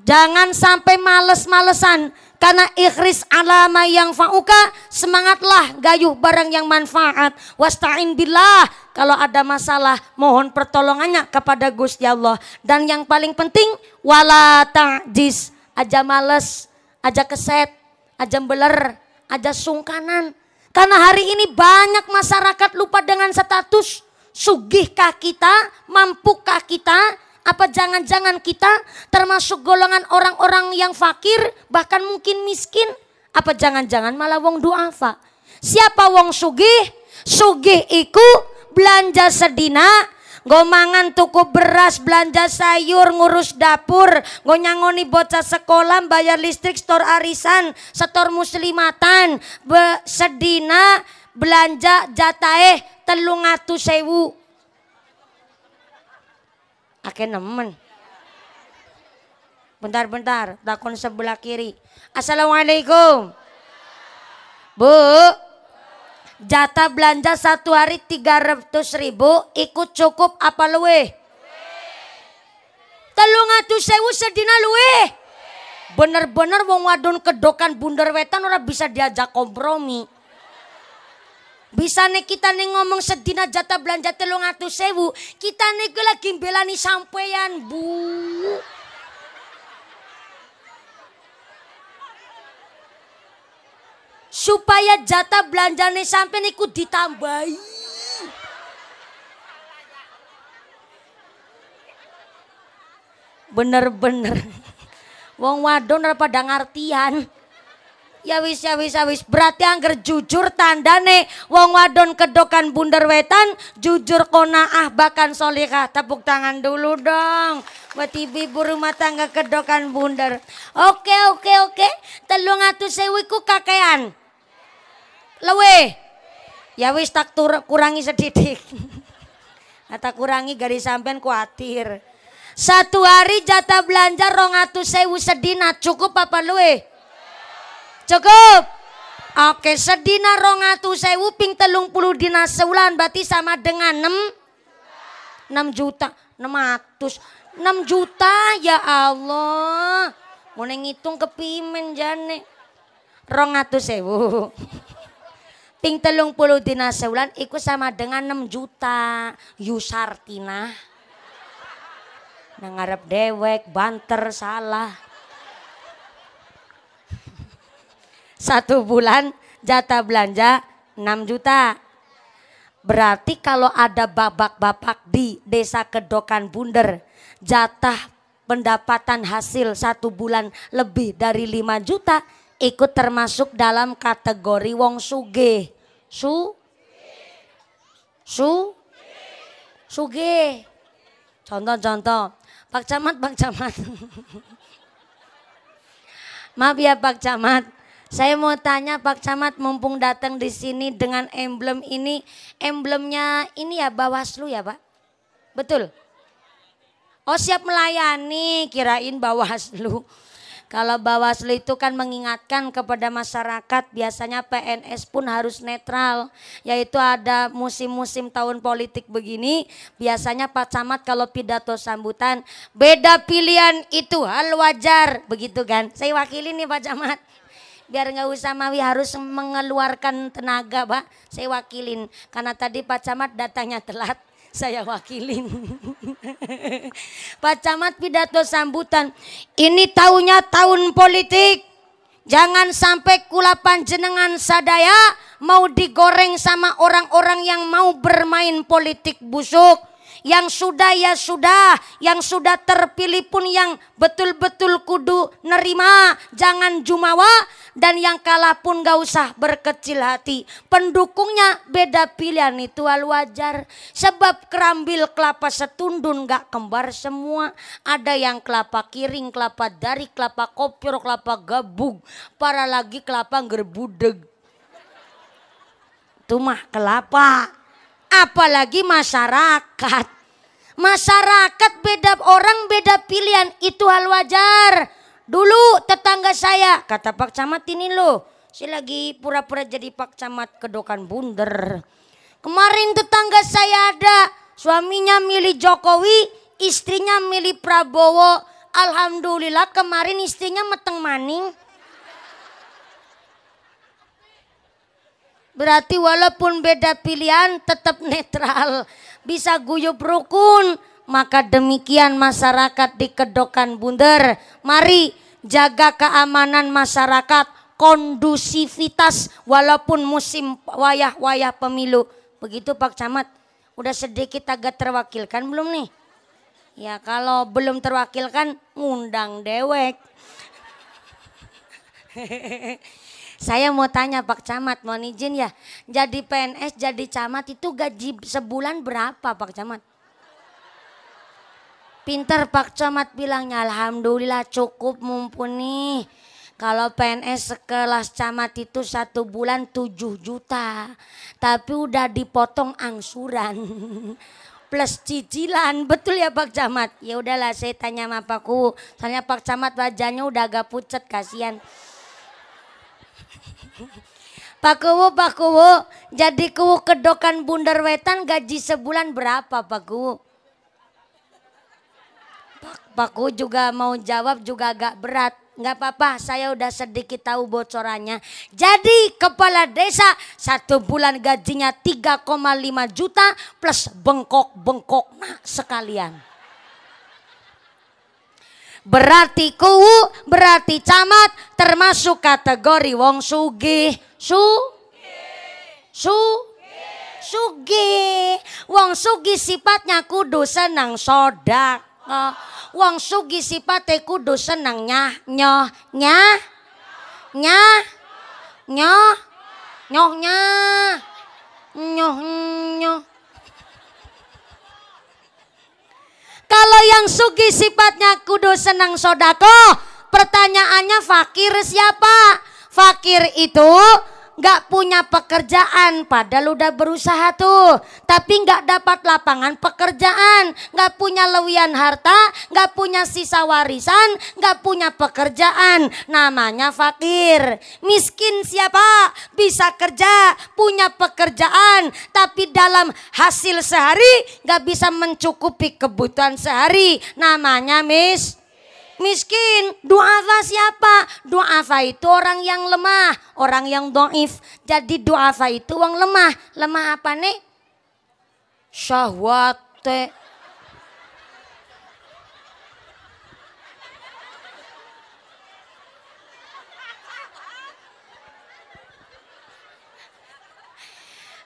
jangan sampai males-malesan. Karena ikhris alama yang fa'uka, semangatlah gayuh barang yang manfaat. Wasta'in billah, kalau ada masalah mohon pertolongannya kepada Gusti Allah. Dan yang paling penting wala ta'jiz, aja males, aja keset, aja beler, aja sungkanan. Karena hari ini banyak masyarakat lupa dengan status. Sugihkah kita, mampukah kita? Apa jangan-jangan kita termasuk golongan orang-orang yang fakir, bahkan mungkin miskin? Apa jangan-jangan malah wong duafa? Siapa wong sugih? Sugih iku belanja sedina, nggo mangan tuku beras, belanja sayur, ngurus dapur, nggo nyangoni bocah sekolah, bayar listrik, stor arisan, setor muslimatan, sedina belanja jatahe 300.000. Ake nemen. Bentar, takon sebelah kiri. Assalamualaikum. Bu, jatah belanja satu hari 300.000 ikut cukup apa luwe? 300.000 sedina luwe. Bener-bener wong wadon kedokan bunder wetan ora bisa diajak kompromi. Bisa nih kita nih ngomong sedina jatah belanja 300.000, kita nih lagi belani sampeyan, Bu. Supaya jatah belanjane sampai niku ditambahi. Bener-bener wong wadon ora pada ngartian. Ya wis. Berarti angger jujur tandane wong wadon kedokan bunder wetan, jujur konaah bahkan solihah. Tepuk tangan dulu dong buat ibu rumah tangga kedokan bunder. Oke. 300.000 iku kakean. Lewe. Ya wis tak kurangi sedikit. Tak kurangi garis sampean kuatir. Satu hari jatah belanja 200.000 sedina cukup apa luwe? Cukup. Oke, sedina 200.000 ping 30 dina seulan berarti sama dengan 6 juta. 600. 6 juta ya Allah. Mau ngitung kepimen jane. 200.000. Ping 30 dina seulan iku sama dengan 6 juta. Yusartina. Nang ngarep dewek, banter, salah. 1 bulan jatah belanja 6 juta. Berarti kalau ada bapak-bapak di desa Kedokan Bunder, jatah pendapatan hasil 1 bulan lebih dari 5 juta, ikut termasuk dalam kategori wong sugih. Sugih. Contoh. Pak Camat. Maaf ya Pak Camat. Saya mau tanya Pak Camat, mumpung datang di sini dengan emblem ini, emblemnya ini ya Bawaslu ya Pak? Betul? Oh siap melayani, kirain Bawaslu. Kalau Bawaslu itu kan mengingatkan kepada masyarakat, biasanya PNS pun harus netral. Yaitu ada musim-musim tahun politik begini, biasanya Pak Camat kalau pidato sambutan, beda pilihan itu hal wajar, begitu kan? Saya wakili nih Pak Camat. Biar nggak usah Mawi harus mengeluarkan tenaga Pak, saya wakilin. Karena tadi Pak Camat datangnya telat, saya wakilin. Pak Camat pidato sambutan, ini tahunnya tahun politik. Jangan sampai kula panjenengan sadaya mau digoreng sama orang-orang yang mau bermain politik busuk. Yang sudah ya sudah, yang sudah terpilih pun yang betul-betul kudu nerima, jangan jumawa, dan yang kalah pun gak usah berkecil hati. Pendukungnya beda pilihan itu hal wajar, sebab kerambil kelapa setundun gak kembar semua. Ada yang kelapa kiring, kelapa dari, kelapa kopior, kelapa gabung, para lagi kelapa gerbudeg. Itu mah kelapa. Apalagi masyarakat. Masyarakat beda orang beda pilihan itu hal wajar. Dulu tetangga saya, kata Pak Camat ini loh, saya lagi pura-pura jadi Pak Camat Kedokan Bunder. Kemarin tetangga saya ada, suaminya milih Jokowi, istrinya milih Prabowo. Alhamdulillah kemarin istrinya meteng maning. Berarti walaupun beda pilihan tetap netral. Bisa guyup rukun. Maka demikian masyarakat di Kedokan Bunder. Mari jaga keamanan masyarakat, kondusivitas walaupun musim wayah-wayah pemilu. Begitu Pak Camat. Udah sedikit agak terwakilkan belum nih? Ya kalau belum terwakilkan ngundang dewek. Saya mau tanya Pak Camat, mohon izin ya. Jadi PNS, jadi camat itu gaji sebulan berapa Pak Camat? Pinter Pak Camat bilangnya, alhamdulillah cukup mumpuni. Kalau PNS sekelas camat itu 1 bulan 7 juta. Tapi udah dipotong angsuran. Plus cicilan, betul ya Pak Camat? Ya udahlah saya tanya sama Pak Kuwu. Soalnya Pak Camat wajahnya udah agak pucet, kasihan. Pak Kuwu, jadi Kuwu Kedokan Bunder Wetan gaji sebulan berapa Pak Kuwu? Pak Kuwu juga mau jawab juga agak berat. Nggak apa-apa, saya udah sedikit tahu bocorannya. Jadi kepala desa 1 bulan gajinya 3,5 juta plus bengkok-bengkok sekalian. Berarti Kuwu, berarti camat termasuk kategori wong sugih. Sugih. Wong sugih sifatnya kudu senang sodak. Wong sugih sifatnya kudu senang nyoh. Kalau yang sugih sifatnya kudu senang sodako, pertanyaannya fakir siapa? Fakir itu gak punya pekerjaan, padahal udah berusaha tuh, tapi gak dapat lapangan pekerjaan, gak punya lewian harta, gak punya sisa warisan, gak punya pekerjaan, namanya fakir. Miskin siapa? Bisa kerja, punya pekerjaan, tapi dalam hasil sehari gak bisa mencukupi kebutuhan sehari, namanya miskin. Du'afa siapa? Du'afa itu orang yang lemah, orang yang dhaif. Jadi du'afa itu orang lemah. Lemah apa nih? Syahwat.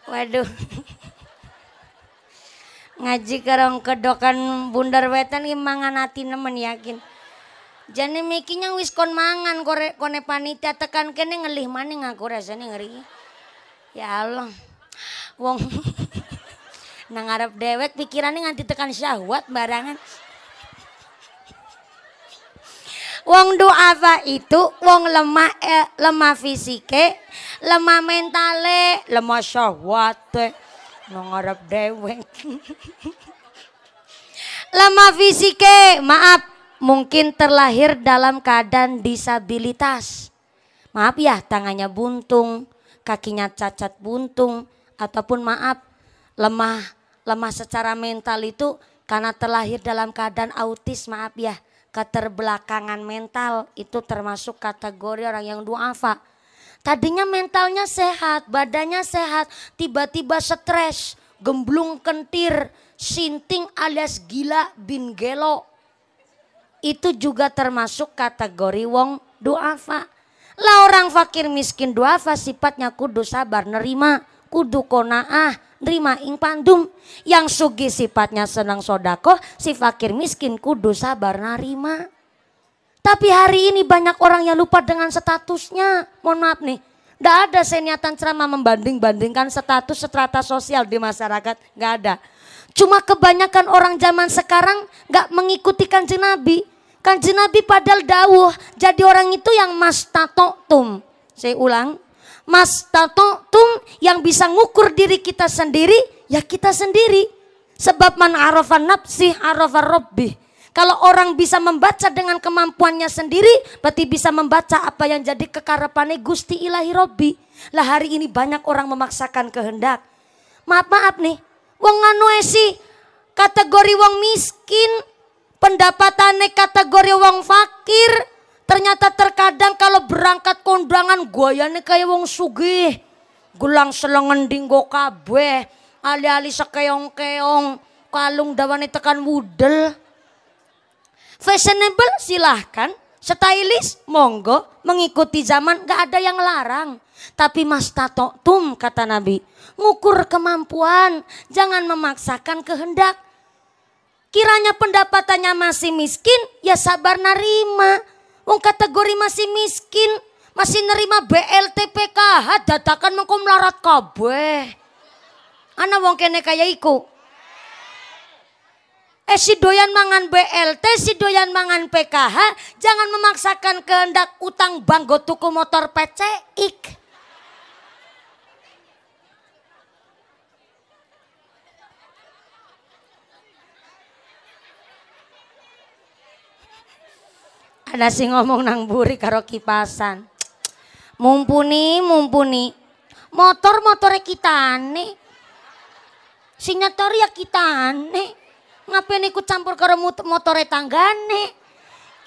Waduh. Ngaji kerong Kedokan Bunder Wetan mangan hati nemen yakin. Jane mikinya wis kon mangan kone panitia tekan kene ngelih maning aku rasane ngeri. Ya Allah. Wong nang arep dewek pikirane nganti tekan syahwat barangan. Wong du'afa itu wong lemah fisike, lemah mentale, lemah syahwate. Nang arep dewek. Lemah fisike, maaf. Mungkin terlahir dalam keadaan disabilitas. Maaf ya, tangannya buntung, kakinya cacat buntung, ataupun maaf lemah secara mental itu karena terlahir dalam keadaan autis, maaf ya, keterbelakangan mental itu termasuk kategori orang yang du'afa. Tadinya mentalnya sehat, badannya sehat, tiba-tiba stres, gemblung kentir, sinting alias gila bin gelo. Itu juga termasuk kategori wong du'afa. Lah orang fakir miskin du'afa sifatnya kudu sabar nerima, kudu kona'ah, nerima ing pandum. Yang sugih sifatnya senang sodako, si fakir miskin kudu sabar nerima. Tapi hari ini banyak orang yang lupa dengan statusnya. Mohon maaf nih, nggak ada niatan ceramah membanding-bandingkan status strata sosial di masyarakat, nggak ada. Cuma kebanyakan orang zaman sekarang gak mengikuti Kanjeng Nabi. Kanjeng Nabi padahal dawuh, jadi orang itu yang mastata'tum. Saya ulang, mastata'tum yang bisa ngukur diri kita sendiri, ya kita sendiri. Sebab man arafa nafsi arafa rabbih. Kalau orang bisa membaca dengan kemampuannya sendiri, berarti bisa membaca apa yang jadi kekarepannya Gusti Ilahi Robbi. Lah hari ini banyak orang memaksakan kehendak. Maaf nih. Wong anu esi kategori wong miskin, pendapatannya kategori wong fakir. Ternyata terkadang kalau berangkat kondangan goyane kayak wong sugih. Gulang selengen dinggo kabeh, ali-ali sekeong-keong, kalung dawane tekan wudel. Fashionable silahkan, stylish monggo, mengikuti zaman gak ada yang larang. Tapi mastatoktum kata Nabi, ngukur kemampuan, jangan memaksakan kehendak. Kiranya pendapatannya masih miskin, ya sabar narima. Wong kategori masih miskin, masih nerima BLT PKH, dadakan mengko melarat kabeh. Ana wong kene kaya iku. Si doyan mangan BLT, si doyan mangan PKH, jangan memaksakan kehendak utang banggo tuku motor PCX. Ada sing ngomong nang buri karo kipasan. Mumpuni. Motor-motore kitane. Sing nyetor ya kitane. Ngapain ikut campur karo motore tanggane?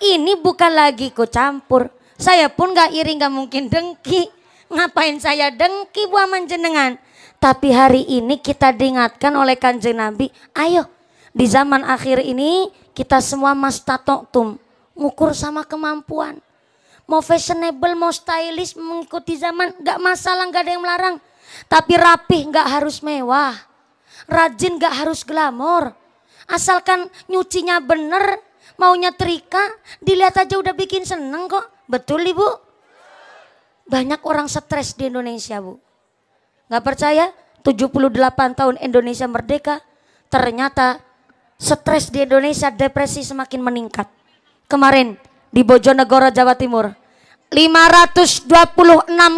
Ini bukan lagi ikut campur. Saya pun gak iri, gak mungkin dengki. Ngapain saya dengki buah manjenengan? Tapi hari ini kita diingatkan oleh Kanjeng Nabi. Ayo di zaman akhir ini kita semua mastatoktum. Ngukur sama kemampuan. Mau fashionable, mau stylish, mengikuti zaman gak masalah, gak ada yang melarang. Tapi rapih gak harus mewah. Rajin gak harus glamor. Asalkan nyucinya bener, mau nyetrika, dilihat aja udah bikin seneng kok. Betul Ibu? Banyak orang stres di Indonesia Bu. Gak percaya? 78 tahun Indonesia merdeka, ternyata stres di Indonesia, depresi semakin meningkat. Kemarin di Bojonegoro, Jawa Timur, 526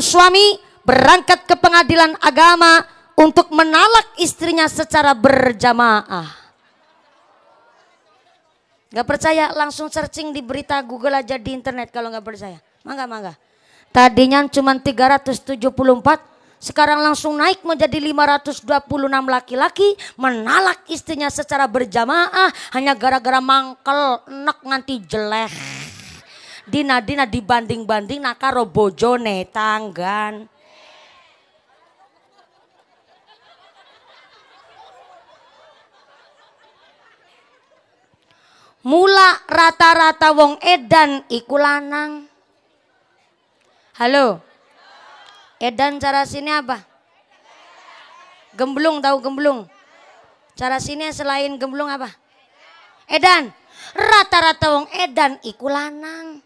suami berangkat ke pengadilan agama untuk menalak istrinya secara berjamaah. Gak percaya langsung searching di berita Google aja di internet kalau gak percaya. Mangga. Tadinya cuma 374, sekarang langsung naik menjadi 526 laki-laki menalak istrinya secara berjamaah hanya gara-gara mangkel enak nganti jelek. Dina dibanding-banding nakaro bojone tanggan. Mula rata-rata wong edan iku lanang. Halo. Edan cara sini apa? Gemblung, tahu gemblung? Cara sini selain gemblung apa? Edan. Rata-rata wong edan iku lanang.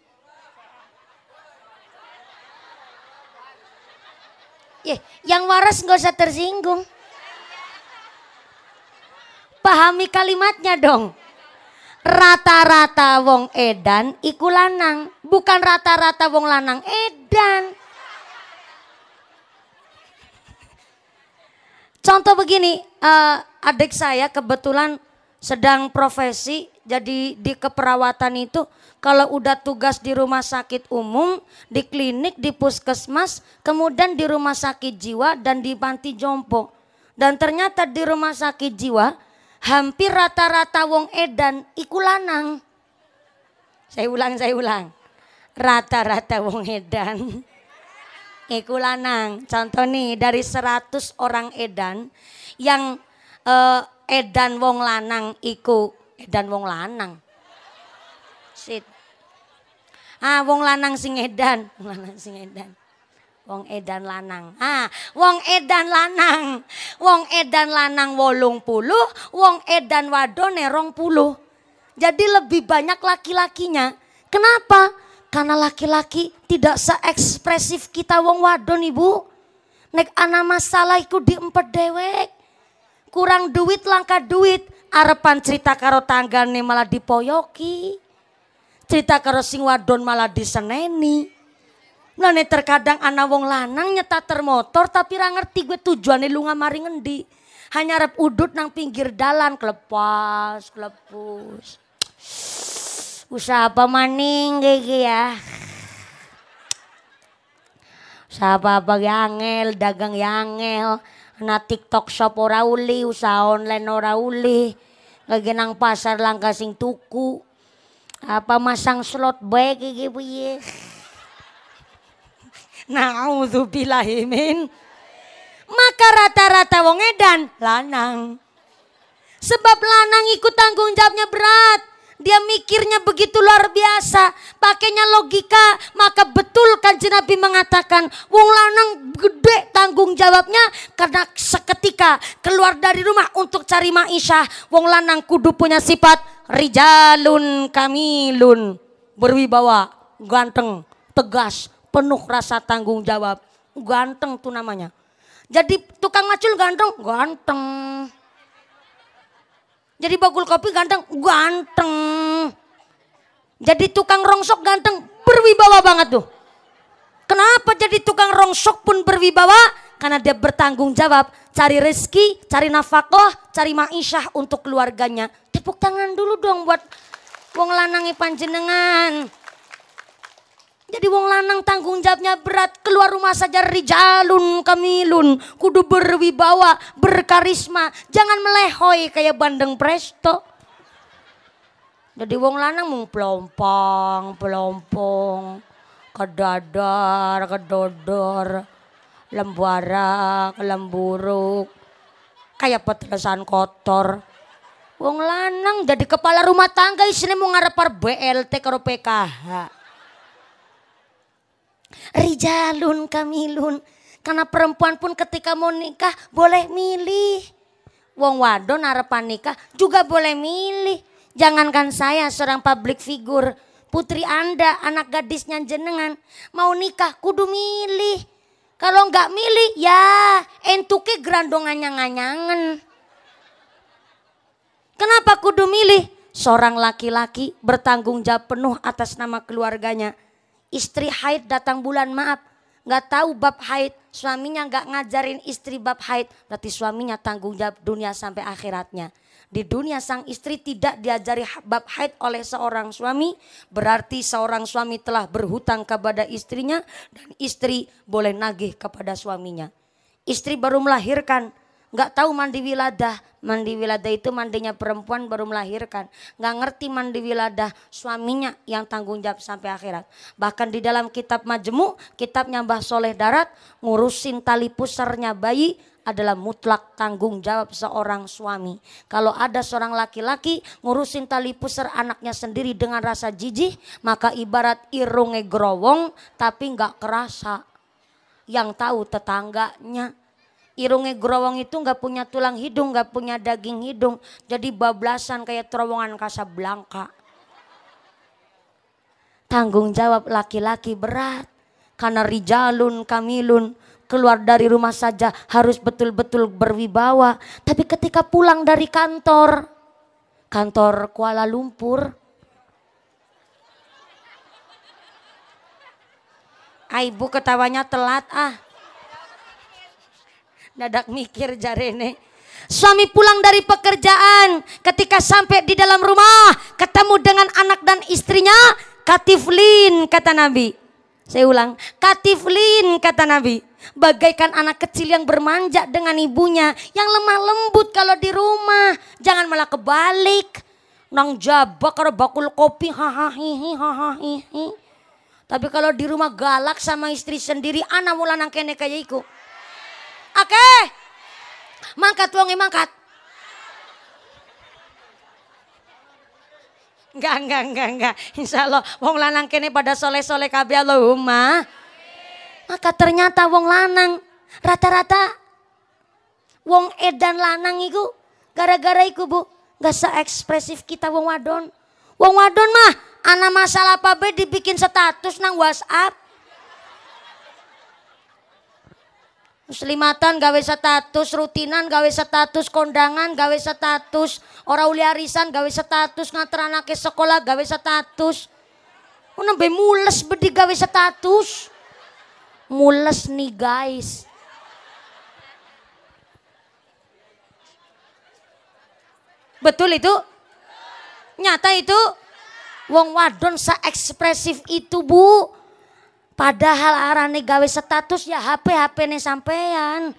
Yang waras nggak usah tersinggung. Pahami kalimatnya dong. Rata-rata wong edan iku lanang, bukan rata-rata wong lanang edan. Contoh begini, adik saya kebetulan sedang profesi, jadi di keperawatan itu kalau udah tugas di rumah sakit umum, di klinik, di puskesmas, kemudian di rumah sakit jiwa dan di panti jompo. Dan ternyata di rumah sakit jiwa hampir rata-rata wong edan iku lanang. Saya ulang. Rata-rata wong edan iku lanang. Contoh nih, dari 100 orang edan yang edan wong lanang iku edan wong lanang. Wong lanang sing edan, Wong edan lanang. Wong edan lanang. Wong edan lanang 80, wong edan wadone 20. Jadi lebih banyak laki-lakinya. Kenapa? Karena laki-laki tidak se-ekspresif kita wong wadon Ibu. Nek ana masalah iku diempet dewek. Kurang duit, langka duit. Arepan cerita karo tanggane malah dipoyoki. Cerita karo sing wadon malah diseneni. Nah terkadang anak wong lanang nyetater motor tapi ra ngerti gue tujuannya lu ngamari ngendi. Hanya rep udut nang pinggir dalan kelepas. Usaha apa maning kayak ya. Usaha apa yangel, dagang yangel. Na TikTok shop ora uli, usaha online ora uli. Lagi nang pasar langka sing tuku. Apa masang slot bae kayak piye. Na'udzubillahi min. Maka rata-rata wong edan lanang. Sebab lanang ikut tanggung jawabnya berat. Dia mikirnya begitu luar biasa. Pakainya logika. Maka betul Kanjeng Nabi mengatakan wong lanang gede tanggung jawabnya. Karena seketika keluar dari rumah untuk cari ma'isyah. Wong lanang kudu punya sifat rijalun kamilun. Berwibawa, ganteng, tegas, penuh rasa tanggung jawab. Ganteng tuh namanya. Jadi tukang macul ganteng, ganteng. Jadi bakul kopi ganteng, ganteng. Jadi tukang rongsok ganteng, berwibawa banget tuh. Kenapa jadi tukang rongsok pun berwibawa? Karena dia bertanggung jawab, cari rezeki, cari nafkah, cari ma'isyah untuk keluarganya. Tepuk tangan dulu dong buat wong lanangi panjenengan. Jadi wong lanang tanggung jawabnya berat, keluar rumah saja rijalun kamilun, kudu berwibawa, berkarisma, jangan melehoi kayak bandeng presto. Jadi wong lanang mung pelompong, kedadar, kedodor, lembuara, kelemburuk, kayak petelesan kotor. Wong lanang jadi kepala rumah tangga isine mau ngarepar BLT karo PKH. Rijalun kamilun. Karena perempuan pun ketika mau nikah boleh milih. Wong wadon harapan nikah juga boleh milih. Jangankan saya seorang public figure. Putri Anda, anak gadisnya jenengan. Mau nikah kudu milih. Kalau nggak milih ya entuke gerandongannya nganyangen. Kenapa kudu milih? Seorang laki-laki bertanggung jawab penuh atas nama keluarganya. Istri haid datang bulan maaf, nggak tahu bab haid, suaminya nggak ngajarin istri bab haid, berarti suaminya tanggung jawab dunia sampai akhiratnya. Di dunia sang istri tidak diajari bab haid oleh seorang suami, berarti seorang suami telah berhutang kepada istrinya dan istri boleh nagih kepada suaminya. Istri baru melahirkan, nggak tahu mandi wiladah. Mandi wiladah itu mandinya perempuan baru melahirkan. Nggak ngerti mandi wiladah, suaminya yang tanggung jawab sampai akhirat. Bahkan di dalam kitab Majmu, kitabnya Mbah Soleh Darat, ngurusin tali pusarnya bayi adalah mutlak tanggung jawab seorang suami. Kalau ada seorang laki-laki ngurusin tali pusar anaknya sendiri dengan rasa jijih, maka ibarat irunge growong tapi nggak kerasa. Yang tahu tetangganya. Irunge growong itu nggak punya tulang hidung, nggak punya daging hidung, jadi bablasan kayak terowongan Casablanca. Tanggung jawab laki-laki berat, karena rijalun kamilun, keluar dari rumah saja harus betul-betul berwibawa. Tapi ketika pulang dari kantor Kuala Lumpur, ibu ketawanya telat dadak mikir jarene. Suami pulang dari pekerjaan, ketika sampai di dalam rumah ketemu dengan anak dan istrinya, katiflin kata Nabi. Saya ulang, katiflin kata Nabi. Bagaikan anak kecil yang bermanja dengan ibunya, yang lemah lembut kalau di rumah. Jangan malah kebalik, nang jabak karo bakul kopi hahaha. Tapi kalau di rumah galak sama istri sendiri, anak mula nang kene kayak iku. Oke, mangkat wonge mangkat. Enggak. Insya Allah wong lanang kene pada soleh-soleh kabeh Allahumma. Maka ternyata wong lanang rata-rata wong edan lanang iku gara-gara iku Bu, gak se-ekspresif kita wong wadon. Wong wadon mah ana masalah apa be dibikin status nang WhatsApp. Muslimatan gawe status, rutinan gawe status, kondangan gawe status, ora uli arisan gawe status, nganter anake sekolah gawe status. Nembe mules bedi gawe status. Mules nih guys. Betul itu? Nyata itu? Wong wadon se-ekspresif itu Bu. Padahal arane gawe status ya HP ne sampean.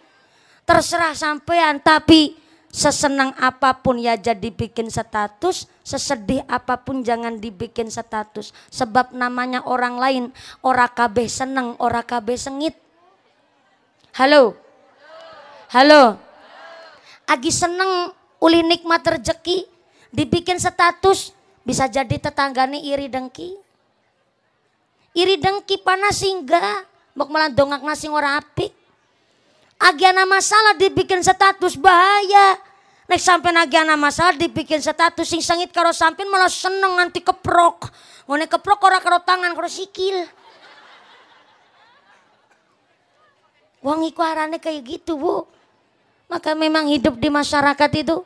Terserah sampean, tapi sesenang apapun ya jadi bikin status, sesedih apapun jangan dibikin status. Sebab namanya orang lain, ora kabeh seneng, ora kabeh sengit. Halo. Halo. Agi seneng uli nikmat rezeki, dibikin status, bisa jadi tetanggane iri dengki. Iri dengki panas singgah, mok malah dongak ngasing ora apik. Agi ana masalah dibikin status bahaya. Nek sampean agi ana masalah dibikin status sing sengit karo sampean malah seneng nganti keprok. Ngene keprok ora karo tangan karo sikil. Wong iku arane kayak gitu, Bu. Maka memang hidup di masyarakat itu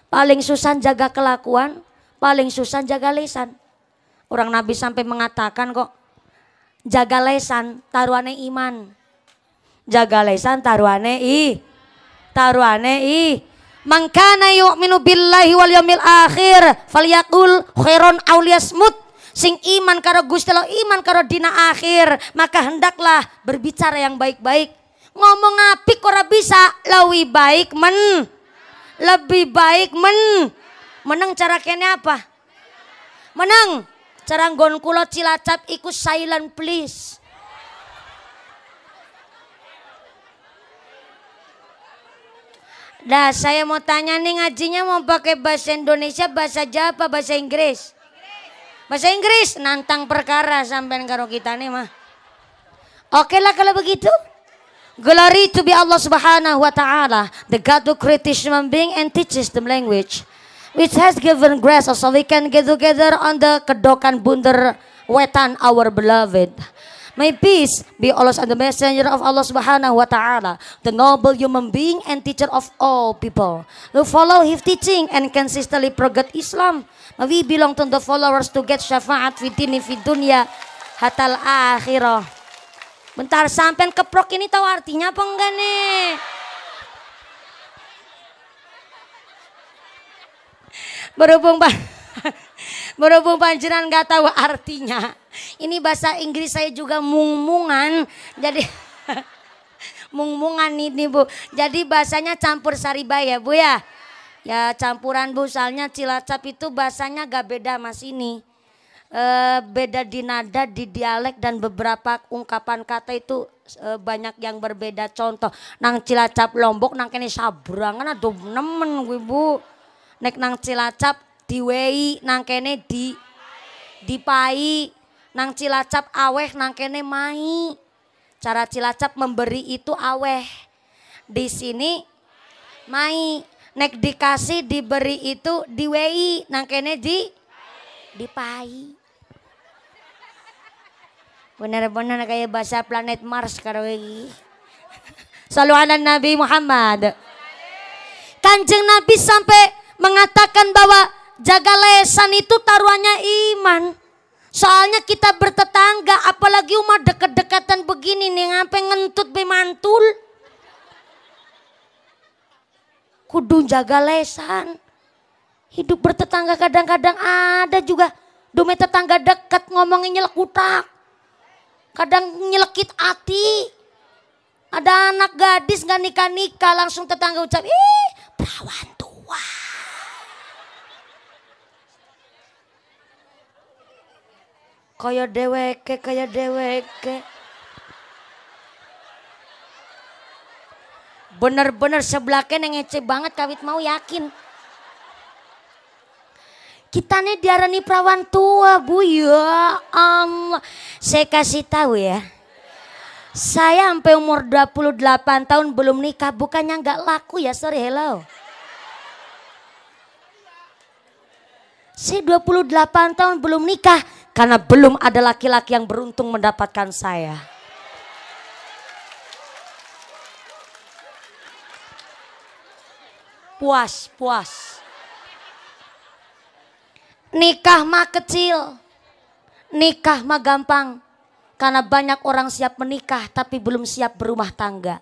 paling susah jaga kelakuan, paling susah jaga lesan. Orang Nabi sampai mengatakan kok, jaga lesan taruhane iman. Jaga lesan taruhane Man kana yu'minu billahi wal yaumil akhir falyaqul khairon aw liyasmut. Sing iman karo Gusti Allah, iman karo dina akhir, maka hendaklah berbicara yang baik-baik. Ngomong apik ora bisa, lebih baik menang cara kene apa? Menang cara nggon kula Cilacap iku silent please. Dah saya mau tanya nih, ngajinya mau pakai bahasa Indonesia, bahasa Jawa, bahasa Inggris? Bahasa Inggris, nantang perkara sampean karo kita nih mah. Oke lah kalau begitu. Glory to be Allah Subhanahu wa Ta'ala, the God who created human being and teaches them language, which has given grace so we can get together on the Kedokan Bunder Wetan, our beloved. May peace be always on the messenger of Allah Subhanahu wa Ta'ala, the noble human being and teacher of all people, who follow his teaching and consistently forget Islam. We belong to the followers to get syafaat fi dini fi dunya hatal akhirah. Bentar, sampean keprok ini tahu artinya apa enggak nih? Berhubung panjenengan nggak tahu artinya. Ini bahasa Inggris saya juga mung-mungan. Jadi mung-mungan ini Bu. Jadi bahasanya campur saribay ya Bu ya. Ya campuran Bu, soalnya Cilacap itu bahasanya gak beda mas ini. Beda di nada, di dialek, dan beberapa ungkapan kata itu banyak yang berbeda. Contoh, nang Cilacap Lombok nang kene sabrangan aduh nemen gue Bu. Nek nang Cilacap diwei nang kene dipai, nang Cilacap aweh nang kene mai. Cara Cilacap memberi itu aweh, di sini mai. Nek dikasih diberi itu diwei nang kene dipai. Benar-benar kayak bahasa planet Mars karo iki. Shallu ala Nabi Muhammad. Kanjeng Nabi sampai mengatakan bahwa jaga lesan itu taruhannya iman. Soalnya kita bertetangga, apalagi umat deket-dekatan begini nih, ngapain ngentut be mantul. Kudu jaga lesan. Hidup bertetangga kadang-kadang ada juga dompet tetangga dekat ngomongin nyelek utak. Kadang nyelekit hati. Ada anak gadis gak nikah-nikah langsung tetangga ucap, ih perawan tua. Kayak deweke. Bener-bener sebelah kene ngece banget kawit mau yakin. Kita nih diarani perawan tua Bu, ya Allah. Saya kasih tahu ya. Saya sampai umur 28 tahun belum nikah, bukannya nggak laku ya, sorry hello. Saya 28 tahun belum nikah karena belum ada laki-laki yang beruntung mendapatkan saya. Puas. Nikah mah kecil, nikah mah gampang. Karena banyak orang siap menikah tapi belum siap berumah tangga.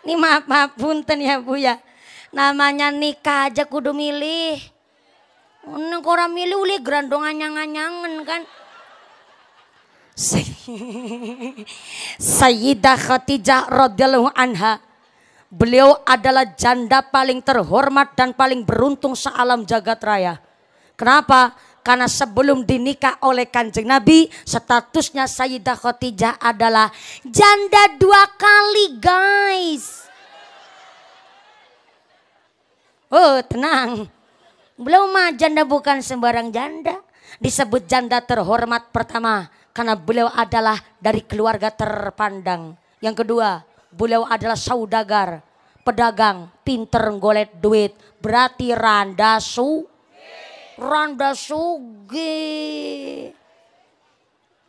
Ini maaf punten ya Bu ya. Namanya nikah aja kudu milih. Neng orang milih uli gerandongan nyangan kan. Sayyidah Khadijah radhiyallahu anha, beliau adalah janda paling terhormat dan paling beruntung sealam jagat raya. Kenapa? Karena sebelum dinikah oleh Kanjeng Nabi, statusnya Sayyidah Khadijah adalah janda 2 kali, guys. Oh, tenang. Beliau mah janda bukan sembarang janda. Disebut janda terhormat pertama karena beliau adalah dari keluarga terpandang. Yang kedua, beliau adalah saudagar, pedagang, pinter ngolet duit. Berarti randa suge.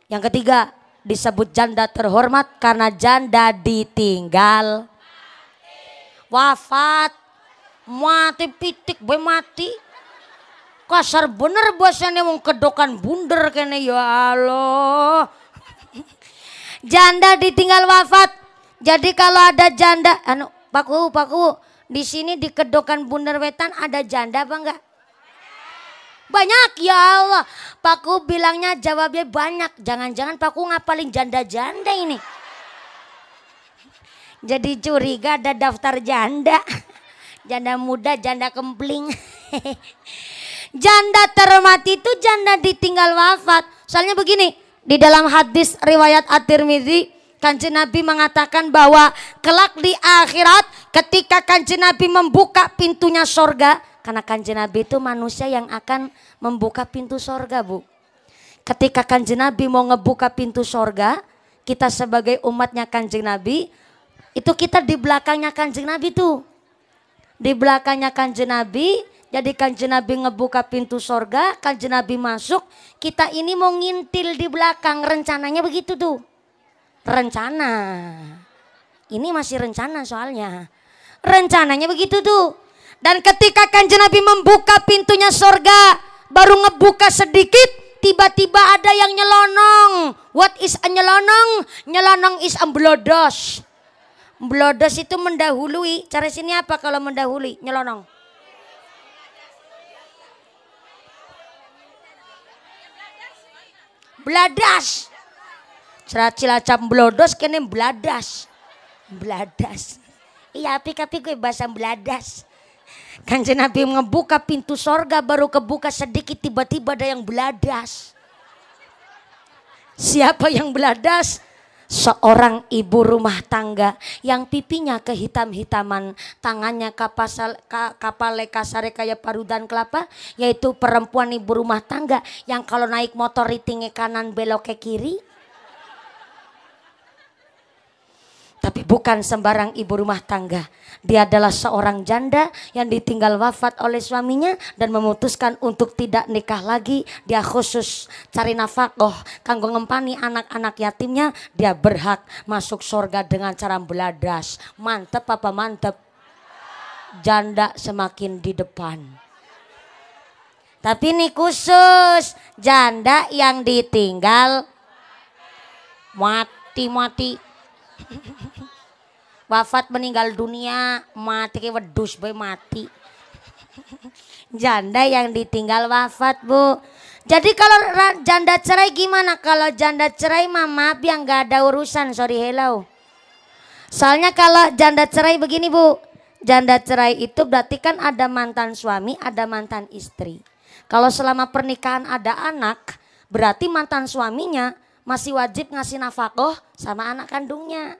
Yang ketiga, disebut janda terhormat karena janda ditinggal wafat. Mati pitik boy mati. Kasar bener bahasanya mau kedokan bunder kene ya Allah. Janda ditinggal wafat. Jadi kalau ada janda Paku di sini di kedokan bunder wetan ada janda apa enggak? Banyak ya Allah. Paku bilangnya jawabnya banyak. Jangan-jangan Paku ngapalin janda-janda ini. Jadi curiga ada daftar janda. Janda muda, janda kempling. Janda terhormat itu janda ditinggal wafat. Soalnya begini, di dalam hadis riwayat At-Tirmidzi, Kanjeng Nabi mengatakan bahwa kelak di akhirat ketika Kanjeng Nabi membuka pintunya sorga. Karena Kanjeng Nabi itu manusia yang akan membuka pintu sorga, Bu. Ketika Kanjeng Nabi mau ngebuka pintu sorga, kita sebagai umatnya Kanjeng Nabi, itu kita di belakangnya Kanjeng Nabi tuh. Di belakangnya Kanjeng Nabi, jadi Kanjeng Nabi ngebuka pintu sorga, Kanjeng Nabi masuk, kita ini mau ngintil di belakang, rencananya begitu tuh. Rencana. Ini masih rencana soalnya. Rencananya begitu tuh. Dan ketika Kanjeng Nabi membuka pintunya sorga, baru ngebuka sedikit, tiba-tiba ada yang nyelonong. What is a nyelonong? Nyelonong is a blodos. Blodos itu mendahului. Cara sini apa kalau mendahului? Nyelonong. Bladas. Cilacap blodos kene bladas. Bladas. Iya api-api gue bahasa bladas. Kanjeng Nabi ngebuka pintu sorga baru kebuka sedikit tiba-tiba ada yang bladas. Siapa yang bladas? Seorang ibu rumah tangga yang pipinya kehitam-hitaman, tangannya kapal kasare kayak parudan kelapa, yaitu perempuan ibu rumah tangga yang kalau naik motor ritingnya kanan belok ke kiri. Tapi bukan sembarang ibu rumah tangga. Dia adalah seorang janda yang ditinggal wafat oleh suaminya dan memutuskan untuk tidak nikah lagi. Dia khusus cari nafkah kanggo ngempani anak-anak yatimnya. Dia berhak masuk surga dengan cara beladas. Mantep apa mantep? Janda semakin di depan. Tapi ini khusus janda yang ditinggal mati. Wafat meninggal dunia, mati kayak wedus boy mati. Janda yang ditinggal wafat, Bu. Jadi kalau janda cerai gimana? Kalau janda cerai mah maaf yang gak ada urusan, sorry hello. Soalnya kalau janda cerai begini, Bu. Janda cerai itu berarti kan ada mantan suami, ada mantan istri. Kalau selama pernikahan ada anak, berarti mantan suaminya masih wajib ngasih nafkah sama anak kandungnya.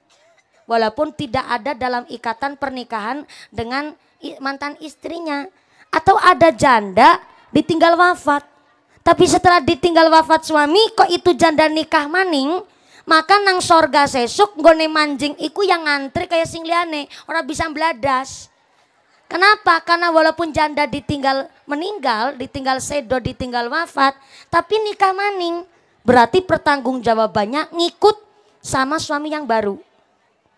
Walaupun tidak ada dalam ikatan pernikahan dengan mantan istrinya. Atau ada janda ditinggal wafat. Tapi setelah ditinggal wafat suami kok itu janda nikah maning. Maka nang sorga sesuk nggone manjing iku yang ngantri kayak sing liyane. Orang bisa beladas. Kenapa? Karena walaupun janda ditinggal meninggal, ditinggal sedo, ditinggal wafat. Tapi nikah maning. Berarti pertanggungjawabannya ngikut sama suami yang baru.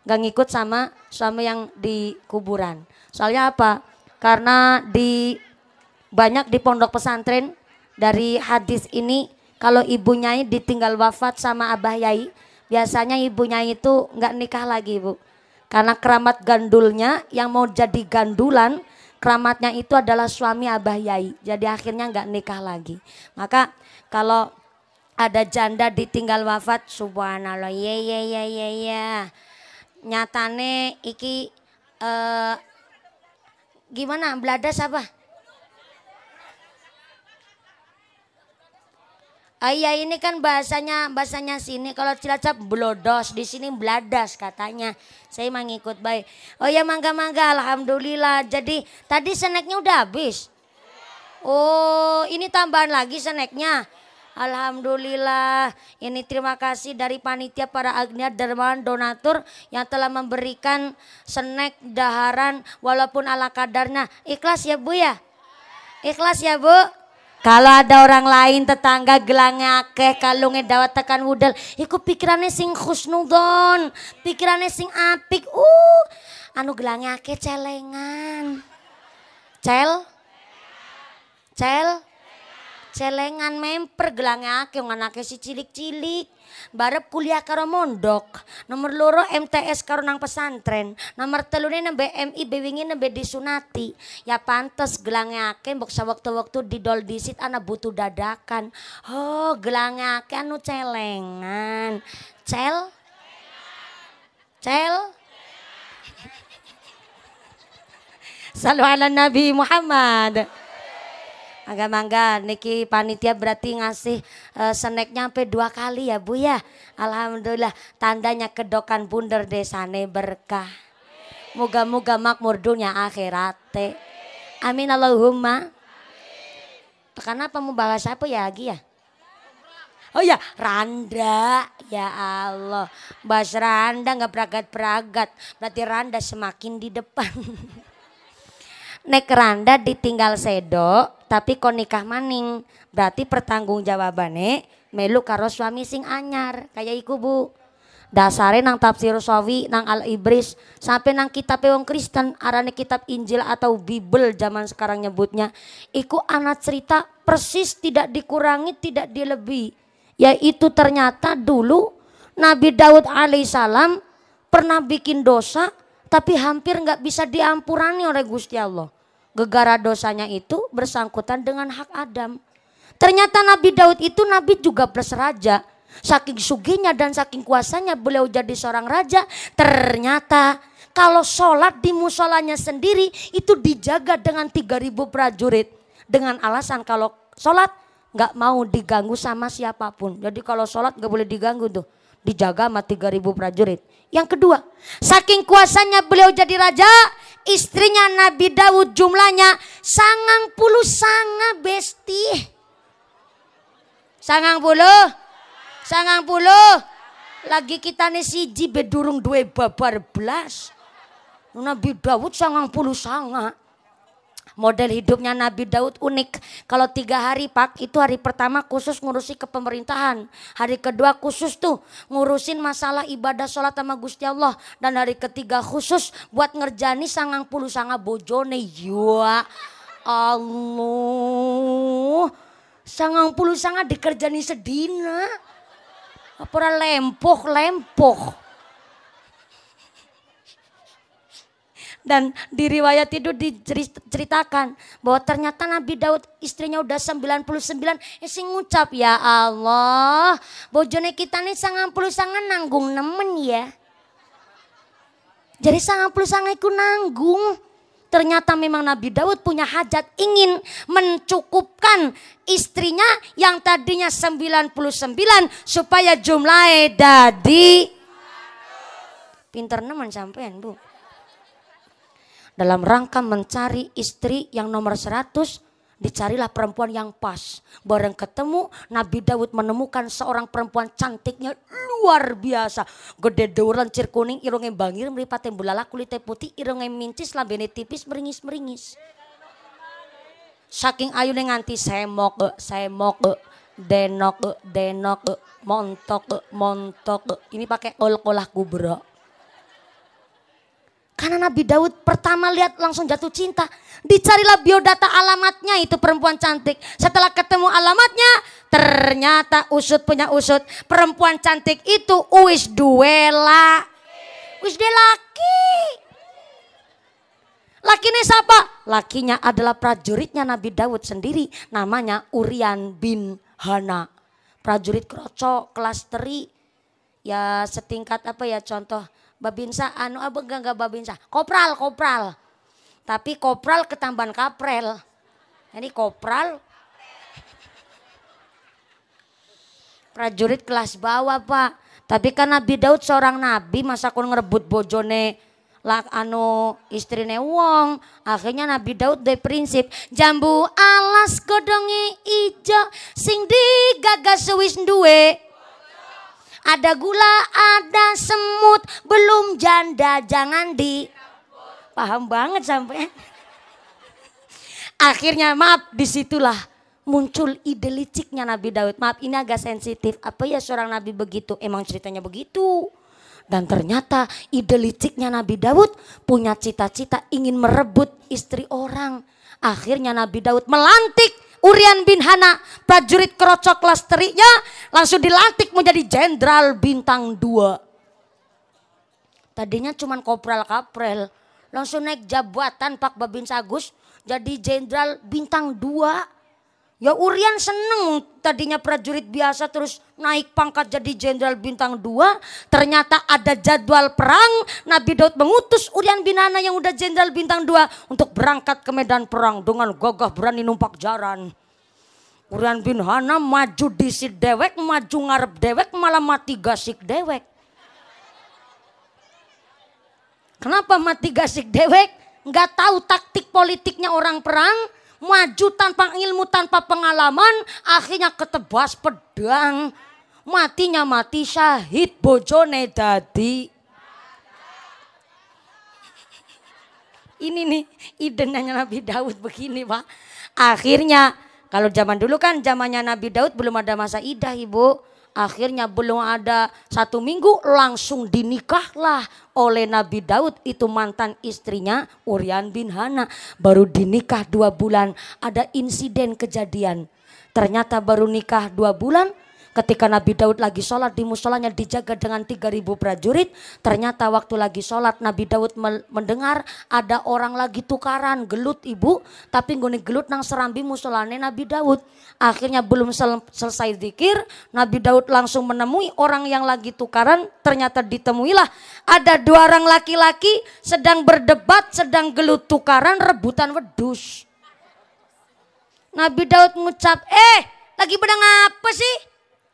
Gak ngikut sama suami yang di kuburan. Soalnya apa? Karena banyak di pondok pesantren dari hadis ini kalau ibunya ditinggal wafat sama abah yai, biasanya ibunya itu nggak nikah lagi, Bu. Karena keramat gandulnya yang mau jadi gandulan, keramatnya itu adalah suami abah yai. Jadi akhirnya nggak nikah lagi. Maka kalau ada janda ditinggal wafat, subhanallah, ya. Nyatane iki gimana beladas apa? Ah iya ini kan bahasanya sini kalau Cilacap blodos, di sini bladas katanya. Saya mah ngikut baik. Oh ya mangga-mangga alhamdulillah. Jadi tadi snacknya udah habis. Oh ini tambahan lagi snacknya. Alhamdulillah. Ini terima kasih dari panitia para agniat dermawan donatur yang telah memberikan snack daharan walaupun ala kadarnya. Ikhlas ya Bu ya? Ikhlas ya Bu? Kalau ada orang lain tetangga gelangnya akeh kalungnya dawat tekan wudel, iku pikirannya sing khusnudon, pikirannya sing apik. Anu gelangnya akeh celengan. Celengan memper gelangnya akeh nganake si cilik-cilik. Barep kuliah karo mondok. Nomor loro MTS karo nang pesantren. Nomor telune nembe MI bewingi nembe disunati. Ya pantes gelangnya akeh mbok sewektu-wektu didol disit ana butuh dadakan. Oh gelangnya akeh anu celengan. Cel. Salu ala Nabi Muhammad. Mangga niki panitia berarti ngasih snacknya sampai 2 kali ya Bu ya. Alhamdulillah tandanya kedokan bunder desane berkah. Moga-moga makmur dunia akhirate. Amin Allahumma. Kenapa mau bahas apa ya lagi ya? Oh ya Randa. Ya Allah. Bahas Randa gak peragat-peragat. Berarti Randa semakin di depan. Nek Randa ditinggal sedo tapi kon nikah maning berarti pertanggung jawabannya melu karo suami sing anyar kayak iku Bu. Dasare nang tafsir Sawi nang Al Ibris sampai nang kitab wong Kristen arane kitab Injil atau Bible zaman sekarang nyebutnya iku anak cerita persis tidak dikurangi tidak dilebihi, yaitu ternyata dulu Nabi Daud alaihissalam pernah bikin dosa tapi hampir nggak bisa diampurani oleh Gusti Allah. Gegara dosanya itu bersangkutan dengan hak Adam. Ternyata Nabi Daud itu nabi juga plus raja. Saking sugihnya dan saking kuasanya beliau jadi seorang raja. Ternyata kalau sholat di musolanya sendiri itu dijaga dengan 3.000 prajurit. Dengan alasan kalau sholat nggak mau diganggu sama siapapun. Jadi kalau sholat nggak boleh diganggu tuh. Dijaga sama 3.000 prajurit. Yang kedua, saking kuasanya beliau jadi raja, istrinya Nabi Daud jumlahnya 90 besti. 90. Lagi kita nih siji bedurung 2 babar belas. Nabi Daud 90. Model hidupnya Nabi Daud unik. Kalau 3 hari Pak, itu hari pertama khusus ngurusi kepemerintahan. Hari kedua khusus tuh ngurusin masalah ibadah sholat sama Gusti Allah. Dan hari ketiga khusus buat ngerjani 90 bojone. Ya Allah. 90 dikerjani sedina. Apa lempoh. Dan di riwayat itu diceritakan bahwa ternyata Nabi Daud istrinya udah 99 sing ngucap ya Allah bojone kita nih 90 nanggung nemen ya. Jadi 90 iku nanggung. Ternyata memang Nabi Daud punya hajat ingin mencukupkan istrinya yang tadinya 99 supaya jumlahnya dadi pinter nemen sampean Bu. Dalam rangka mencari istri yang nomor 100, dicarilah perempuan yang pas. Bareng ketemu, Nabi Daud menemukan seorang perempuan cantiknya luar biasa. Gede deur lancir kuning, irungnya bangir, meripatnya bulala, kulitnya putih, irungnya mincis, lambene tipis, meringis-meringis. Saking ayune nganti semok, denok, montok. Ini pakai kol-kolah kubra. Karena Nabi Daud pertama lihat langsung jatuh cinta. Dicarilah biodata alamatnya itu perempuan cantik. Setelah ketemu alamatnya ternyata usut punya usut. Perempuan cantik itu wis duela. Wis de laki. Lakinya siapa? Lakinya adalah prajuritnya Nabi Daud sendiri. Namanya Urian bin Hana. Prajurit krocok kelas teri. Ya setingkat apa ya contoh. Babinsa anu abang enggak babinsa. Kopral. Tapi kopral ketambahan kaprel. Ini kopral. prajurit kelas bawah Pak. Tapi kan Nabi Daud seorang nabi, masa kon ngerebut bojone istrine wong. Akhirnya Nabi Daud de prinsip jambu alas godonge ijo sing digagas wis duwe. Ada gula, ada semut, belum janda jangan di. Paham banget sampai. Akhirnya maaf, disitulah muncul ide liciknya Nabi Daud. Maaf ini agak sensitif. Apa ya seorang nabi begitu? Emang ceritanya begitu. Dan ternyata ide liciknya Nabi Daud punya cita-cita ingin merebut istri orang. Akhirnya Nabi Daud melantik Uryan bin Hana, prajurit kerocok kelas terinya, langsung dilantik menjadi jenderal bintang 2. Tadinya cuman kopral-kaprel, langsung naik jabatan Pak Babin Sagus jadi jenderal bintang 2. Ya Uryan seneng, tadinya prajurit biasa terus naik pangkat jadi jenderal bintang 2. Ternyata ada jadwal perang, Nabi Daud mengutus Uryan bin Hana yang udah jenderal bintang 2 untuk berangkat ke medan perang dengan gagah berani numpak jaran. Uryan bin Hana maju disit dewek, maju ngarep dewek, malah mati gasik dewek. Kenapa mati gasik dewek? Nggak tahu taktik politiknya orang perang. Maju tanpa ilmu, tanpa pengalaman, akhirnya ketebas pedang. Matinya mati syahid, bojone dadi. Ini nih idenanya Nabi Daud begini Pak. Akhirnya kalau zaman dulu kan zamannya Nabi Daud belum ada masa idah Ibu. Akhirnya belum ada 1 minggu langsung dinikahlah oleh Nabi Daud itu mantan istrinya Uryan bin Hana. Baru dinikah 2 bulan ada insiden kejadian. Ternyata baru nikah 2 bulan ketika Nabi Daud lagi sholat di musolanya dijaga dengan 3.000 prajurit. Ternyata waktu lagi sholat Nabi Daud mendengar ada orang lagi tukaran gelut Ibu. Tapi nggone gelut nang serambi musolane Nabi Daud. Akhirnya belum selesai zikir, Nabi Daud langsung menemui orang yang lagi tukaran. Ternyata ditemuilah ada 2 orang laki-laki sedang berdebat, sedang gelut tukaran, rebutan wedus. Nabi Daud ngucap, lagi pedang apa sih?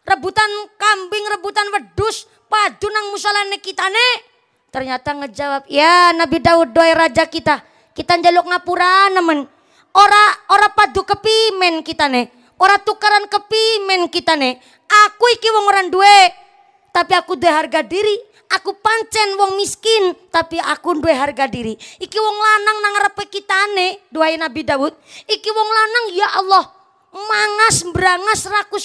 Rebutan kambing, rebutan wedus, padu nang musolane kitane. Ternyata ngejawab, ya Nabi Daud doai raja kita njaluk ngapura nemen. Ora padu kepimen kitane. Ora tukaran kepimen kita nih. Aku iki wong orang duwe, tapi aku duwe harga diri. Aku pancen wong miskin, tapi aku duwe harga diri. Iki wong lanang nang ngarepe kitane, duai Nabi Daud. Iki wong lanang ya Allah, mangas brangas raku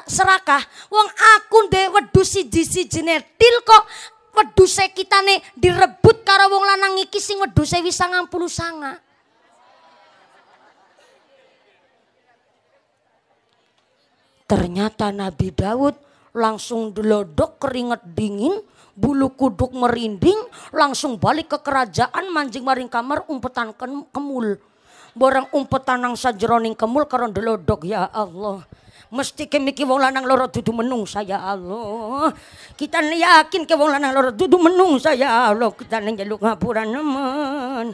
serakah. Wong aku duwe wedhus siji-sijine til kok wedhuse kitane direbut karo wong lanang iki sing wedhuse wis 99. Ternyata Nabi Daud langsung delodok keringat dingin, bulu kuduk merinding, langsung balik ke kerajaan manjing maring kamar umpetan kemul. Barang umpetan nang sajroning kemul karo delodok ya Allah. Mesti kemiki wong lanang loro dudu menung saya Allah. Kita yakin ke wong lanang loro dudu menung saya Allah. Kita njaluk ngapura nemen.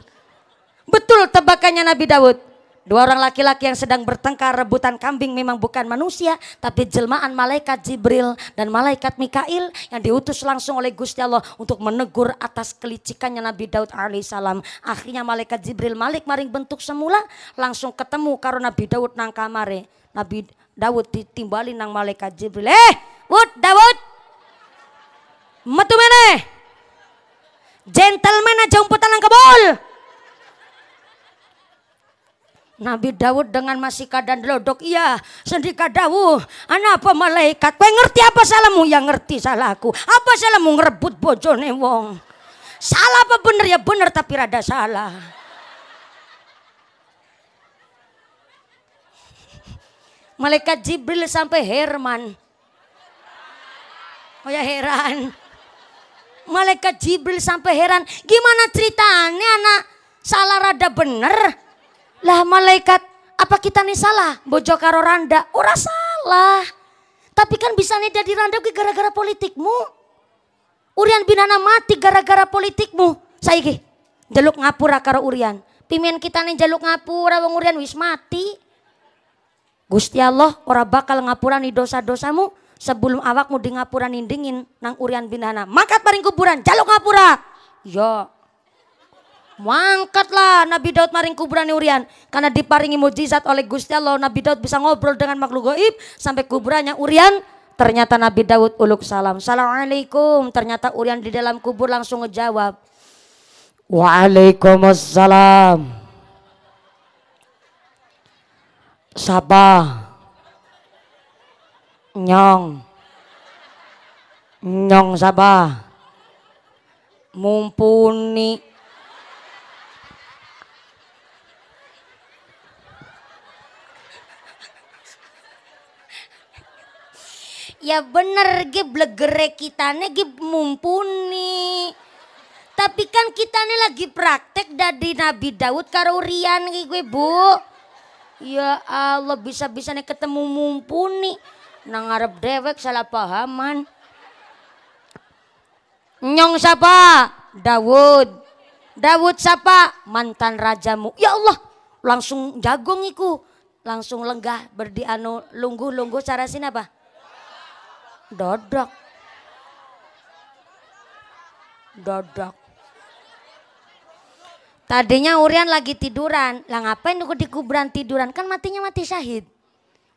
Betul tebakannya Nabi Daud. 2 orang laki-laki yang sedang bertengkar rebutan kambing memang bukan manusia, tapi jelmaan malaikat Jibril dan malaikat Mikail yang diutus langsung oleh Gusti Allah untuk menegur atas kelicikannya Nabi Daud alaihissalam. Akhirnya malaikat Jibril malik maring bentuk semula, langsung ketemu karo Nabi Daud nang kamare. Nabi Daud ditimbali nang malaikat Jibril. Daud, metu meneh. Gentleman aja umputan nang kebol. Nabi Daud dengan masih keadaan delodok, iya sendika dawuh, apa malaikat, kowe ngerti apa salahmu? Ya ngerti salahku. Apa salahmu ngerebut bojone wong? Salah apa bener? Ya bener tapi rada salah. Malaikat Jibril sampai Herman. Oh ya heran. Malaikat Jibril sampai heran, gimana ceritanya anak salah rada bener? Lah malaikat, apa kita nih salah? Bojo karo randa, ora salah. Tapi kan bisa nih jadi randa gara-gara politikmu. Uryan bin Hana mati gara-gara politikmu. Saiki jaluk ngapura karo Uryan. Pimen kita nih jaluk ngapura wong Uryan wis mati. Gusti Allah ora bakal ngapurani dosa-dosamu Sebelum awakmu di ngapura nindingin nang Urian bin Hana. Mangkat maring kuburan, jaluk ngapura. Ya. Mangkatlah Nabi Daud maring kuburan Urian. Karena diparingi mujizat oleh Gusti Allah, Nabi Daud bisa ngobrol dengan makhluk gaib sampai kuburannya Urian. Ternyata Nabi Daud uluk salam. Assalamualaikum. Ternyata Urian di dalam kubur langsung ngejawab. Waalaikumsalam. Sabah. Nyong Sabah. Mumpuni. Ya bener ge blegere kitane ge mumpuni. Tapi kan kitane lagi praktek dari Nabi Daud karo Urian gue Bu. Ya Allah bisa-bisanya ketemu mumpuni. Nang ngarep dewek salah pahaman. Nyong siapa? Daud siapa? Mantan rajamu. Ya Allah, langsung jagong iku. Langsung lenggah berdianu lungguh cara sini apa? Dodok. Tadinya Urian lagi tiduran. Lah ngapain tuh di kuburan tiduran? Kan matinya mati syahid.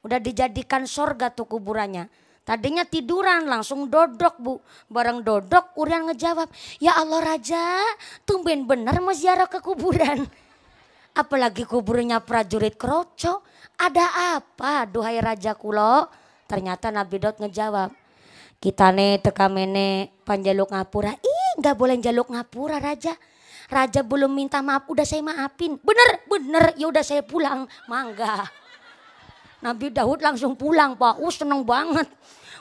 Udah dijadikan sorga tuh kuburannya. Tadinya tiduran langsung dodok Bu. Bareng dodok Urian ngejawab. Ya Allah Raja, tumben bener mau ziarah ke kuburan. Apalagi kuburnya prajurit Kroco. Ada apa duhai Raja kulo? Ternyata Nabi Daud ngejawab. Kitane tekamene panjaluk ngapura. Ih gak boleh jaluk ngapura Raja. Raja belum minta maaf udah saya maafin. Bener ya udah saya pulang. Mangga. Nabi Daud langsung pulang Pak. Seneng banget.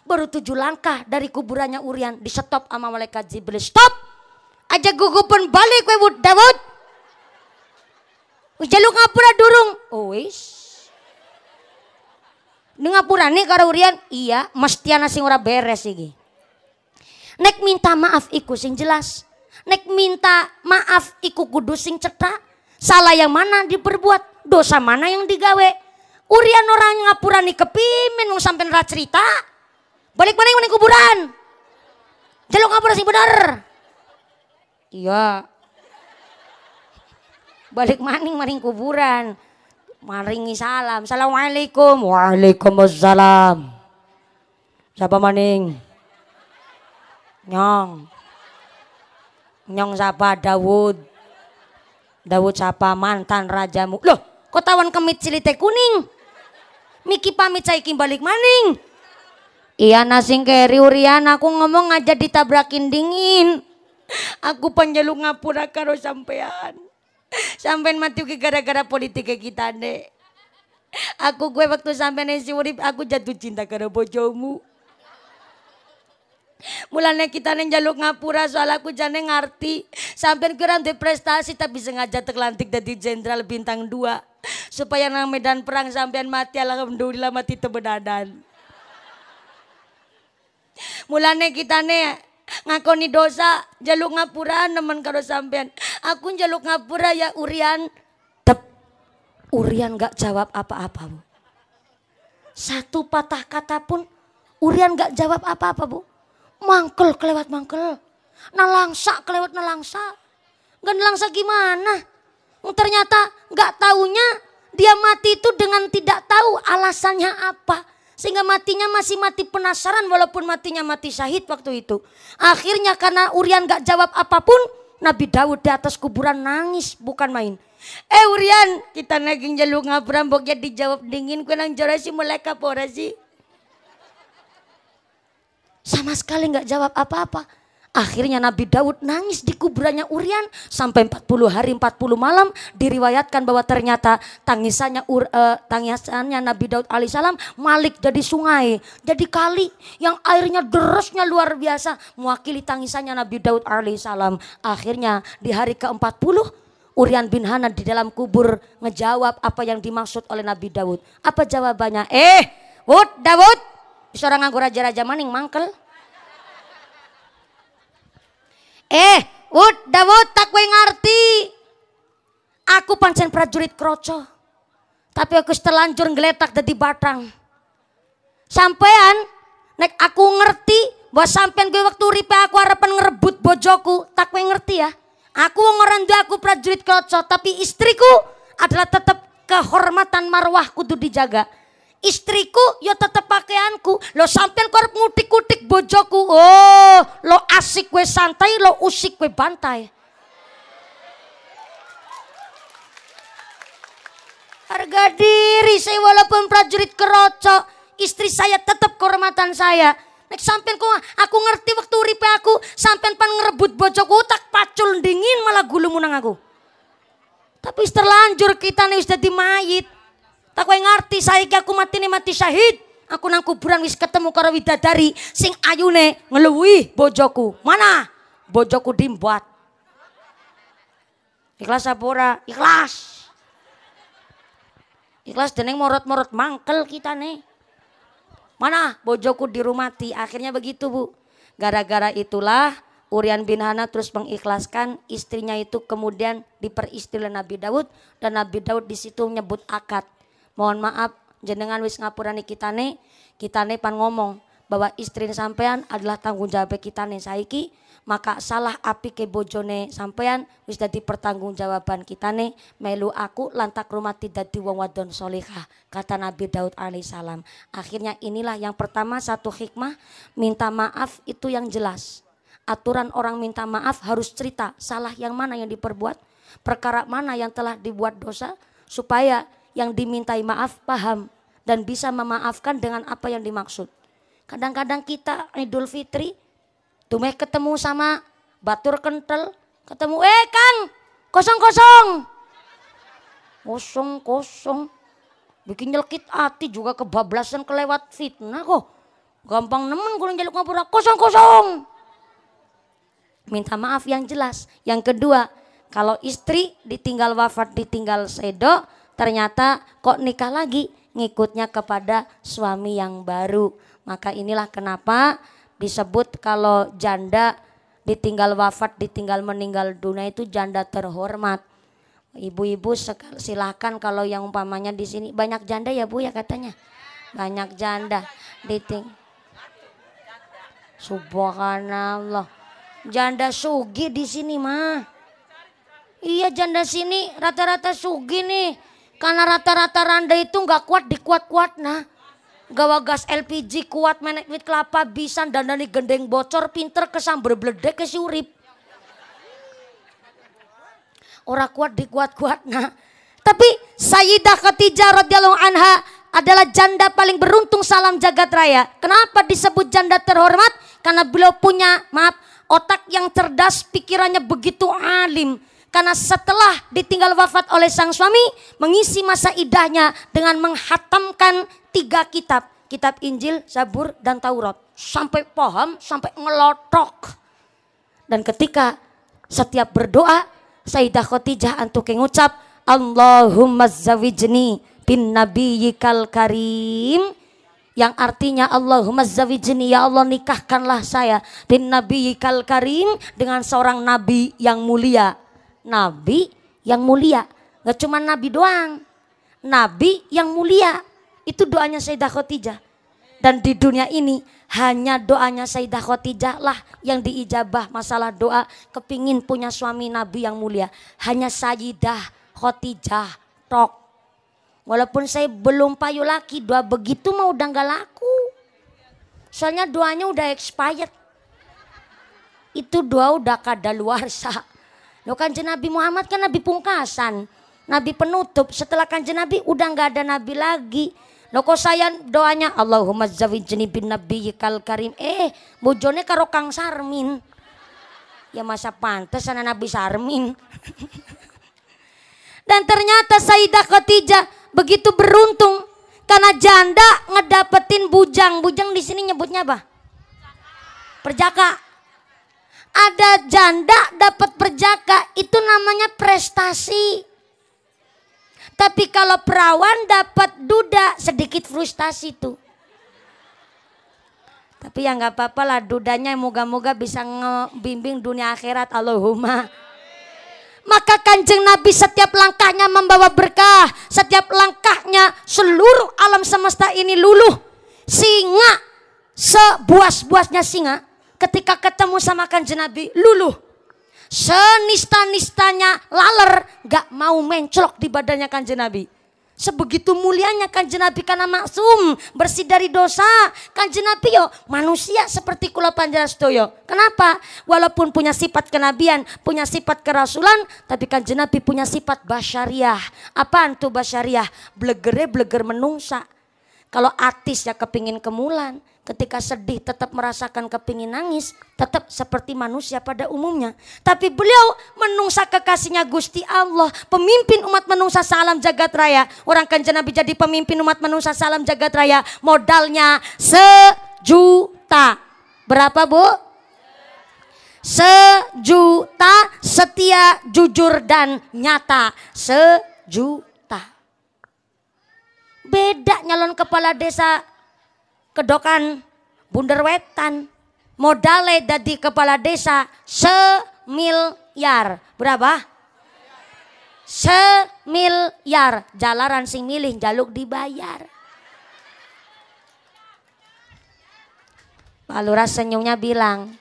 Baru 7 langkah dari kuburannya Urian. Di stop sama malaikat Jibril. Stop. Aja gugupan balik we Daud. Jaluk ngapura durung. Oh wis. Di ngapura nih karo Urian. Iya mestiana sing ora beres iki. Nek minta maaf iku sing jelas. Nek minta maaf iku kudu sing cetak. Salah yang mana diperbuat. Dosa mana yang digawe. Urian orang ngapurani kepimin mau sampai ra cerita. Balik mana yang kuburan. Jaluk ngapura sing bener. Iya. Balik maning kuburan. Maringi salam. Assalamualaikum. Waalaikumsalam. Siapa maning? Nyong siapa? Daud siapa? Mantan rajamu. Loh kok tawan kemit cilite kuning? Miki pamit saiki balik maning. Iya nasing keri Urian aku ngomong aja ditabrakin dingin. Aku panjaluk ngapura karo sampean. Sampean mati gara-gara politik kita deh. Aku gue waktu sampean isi urip aku jatuh cinta karo bojomu. Mulanya kita njaluk ngapura soal aku jane ngerti. Sampean kira ndek prestasi tapi sengaja terlantik jadi jenderal bintang 2. Supaya nang medan perang sampean mati alhamdulillah mati tebenadan. Mulanya kita ngakoni dosa jaluk ngapura nemen karo sampean. Aku jaluk ngapura ya Urian. Urian gak jawab apa-apa Bu. Satu patah kata pun Urian gak jawab apa-apa Bu. Mangkel kelewat mangkel. Nalangsa kelewat nalangsa. Gak nalangsa gimana? Ternyata gak taunya dia mati itu dengan tidak tahu alasannya apa. Sehingga matinya masih mati penasaran walaupun matinya mati syahid waktu itu. Akhirnya karena Urian gak jawab apapun. Nabi Daud di atas kuburan nangis bukan main. Urian kita naging jaluk ngapura mboknya dijawab dingin. Kue nang jora si mulai kapora sih. Sama sekali gak jawab apa-apa. Akhirnya Nabi Daud nangis di kuburannya Urian sampai 40 hari 40 malam. Diriwayatkan bahwa ternyata tangisannya Nabi Daud alaihissalam malik jadi sungai, jadi kali yang airnya derasnya luar biasa mewakili tangisannya Nabi Daud alaihissalam. Akhirnya di hari ke-40 Urian bin Hana di dalam kubur ngejawab apa yang dimaksud oleh Nabi Daud. Apa jawabannya? Daud, seorang nganggo raja-raja maning mangkel. Daud tak kowe ngerti. Aku pancen prajurit Kroco. Tapi aku terlanjur ngeletak dadi batang. Sampean Nek aku ngerti bahwa sampean gue waktu uripe aku harapan ngerebut bojoku, tak kowe ngerti ya. Aku wong ora nduwe aku prajurit kroco, tapi istriku adalah tetap kehormatan marwah kudu dijaga. Istriku ya tetep pakaianku. Lo sampean kok arep ngutik-ngutik bojoku. Oh, lo asik gue santai, lo usik gue bantai. Harga diri saya walaupun prajurit keroco, istri saya tetap kehormatan saya. Nek sampean kok aku ngerti waktu uripe aku, sampean pan ngerebut bojoku tak pacul dingin malah gulu munang aku. Tapi terlanjur kita nih wis dadi mayit. Tak kowe ngerti saiki aku mati syahid. Aku nang kuburan wis ketemu karo widadari sing ayune ngeluwi bojoku. Mana? Bojoku dimbuat. Ikhlas apa ora? Ikhlas. Ikhlas deneng morot-morot mangkel kita nih. Mana bojoku dirumati. Akhirnya begitu Bu. Gara-gara itulah Uryan bin Hana terus mengikhlaskan istrinya itu kemudian diperistri oleh Nabi Daud. Dan Nabi Daud di situ menyebut akad. Mohon maaf jenengan wis ngapurani kita nih pan ngomong bahwa istri sampean adalah tanggung jawab kita nih saiki. Maka salah api ke bojone sampean wis dadi pertanggungjawaban kita nih melu aku lantak rumati dadi wong wadon solihah kata Nabi Daud alaihissalam. Akhirnya inilah yang pertama satu hikmah minta maaf itu yang jelas. Aturan orang minta maaf harus cerita salah yang mana yang diperbuat, perkara mana yang telah dibuat dosa supaya yang dimintai maaf paham dan bisa memaafkan dengan apa yang dimaksud. Kadang-kadang kita Idul Fitri tumeh ketemu sama batur kental, ketemu Kang, kosong. Bikin nyelkit hati juga kebablasan kelewat fitnah kok. Gampang nemen gue njaluk ngapura, kosong. Minta maaf yang jelas. Yang kedua, kalau istri ditinggal wafat, ditinggal sedo, ternyata kok nikah lagi, ngikutnya kepada suami yang baru. Maka inilah kenapa disebut kalau janda ditinggal wafat, ditinggal meninggal dunia itu janda terhormat. Ibu-ibu silakan kalau yang umpamanya di sini banyak janda ya Bu ya katanya. Banyak janda Subhanallah. Janda sugi di sini mah. Iya janda sini rata-rata sugi nih. Karena rata-rata randa itu nggak kuat dikuat-kuat nah. Gawa gas LPG kuat menek wit kelapa bisa dandani gendeng bocor pinter kesamber bledek ke si urip. Ora kuat dikuat-kuat nah. Tapi Sayyidah Khadijah radhiyallahu anha adalah janda paling beruntung salam jagat raya. Kenapa disebut janda terhormat? Karena beliau punya otak yang cerdas, pikirannya begitu alim. Karena setelah ditinggal wafat oleh sang suami, mengisi masa idahnya dengan menghatamkan 3 kitab. Kitab Injil, Zabur, dan Taurat. Sampai paham, sampai ngelotok. Dan ketika setiap berdoa, Sayyidah Khadijah antuk ngucap, Allahumma zawijni bin nabiyyikal karim. Yang artinya Allahumma zawijni, ya Allah nikahkanlah saya bin nabiyyikal karim dengan seorang nabi yang mulia. Nabi yang mulia, gak cuma nabi doang, nabi yang mulia. Itu doanya Sayyidah Khadijah. Dan di dunia ini hanya doanya Sayyidah Khadijah lah yang diijabah masalah doa kepingin punya suami nabi yang mulia. Hanya Sayyidah Khadijah tok. Walaupun saya belum payu laki, doa begitu mah udah gak laku. Soalnya doanya udah expired. Itu doa udah kadaluarsa. Loh Kanjeng Nabi Muhammad kan nabi pungkasan, nabi penutup. Setelah Kanjeng Nabi udah nggak ada nabi lagi. Loh kok saya doanya Allahumma zawijni bin nabiyyikal karim. Bojone karo Kang Sarmin. Ya masa pantes ana Nabi Sarmin. Dan ternyata Sayyidah Khadijah begitu beruntung karena janda ngedapetin bujang. Bujang di sini nyebutnya apa? Perjaka. Ada janda dapat perjaka itu namanya prestasi. Tapi kalau perawan dapat duda sedikit frustasi tuh. Tapi ya nggak apa-apa lah dudanya moga-moga bisa ngebimbing dunia akhirat Allahumma. Maka Kanjeng Nabi setiap langkahnya membawa berkah, setiap langkahnya seluruh alam semesta ini luluh. Singa sebuas-buasnya singa ketika ketemu sama Kanjeng Nabi luluh. Senista-nistanya laler gak mau mencolok di badannya Kanjeng Nabi. Sebegitu mulianya Kanjeng Nabi karena maksum, bersih dari dosa. Kanjeng Nabi yo manusia seperti kula panjenengan sedaya. Kenapa? Walaupun punya sifat kenabian, punya sifat kerasulan, tapi Kanjeng Nabi punya sifat basyariah. Apaan tuh basyariah? Bleger menungsa. Kalau atis ya kepingin kemulan. Ketika sedih tetap merasakan kepingin nangis. Tetap seperti manusia pada umumnya. Tapi beliau menungsa kekasihnya Gusti Allah. Pemimpin umat menungsa salam jagat raya. Orang Kanjeng Nabi jadi pemimpin umat menungsa salam jagat raya. Modalnya 1 juta. Berapa Bu? 1 juta, setia, jujur dan nyata. 1 juta. Beda nyalon kepala desa Kedokan Bunderwetan. Modalnya dari kepala desa 1 miliar. Berapa? 1 miliar. Jalaran sing milih jaluk dibayar. Pak Lurah senyumnya bilang,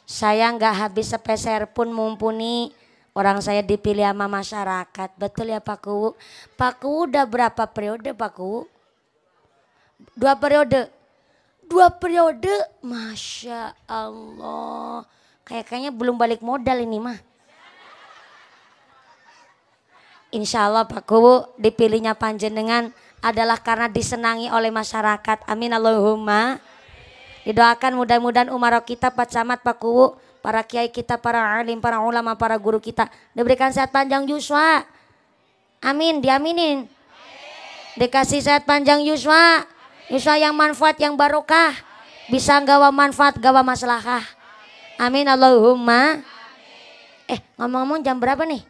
saya nggak habis sepeser pun mumpuni orang saya dipilih sama masyarakat. Betul ya Pak Kuwu? Pak Kuwu udah berapa periode Pak Kuwu? 2 periode. 2 periode, Masya Allah. Kayaknya belum balik modal ini mah. Insya Allah Pak Kuwu dipilihnya panjenengan adalah karena disenangi oleh masyarakat. Amin Allahumma. Didoakan mudah-mudahan umaro kita Pak Camat, Pak Kuwu, para kiai kita, para alim, para ulama, para guru kita diberikan sehat panjang Yuswa. Amin, diaminin. Dikasih sehat panjang Yuswa. Yuswa yang manfaat, yang barokah. Bisa gawa manfaat, gawa maslahah. Amin Allahumma. Ngomong-ngomong jam berapa nih?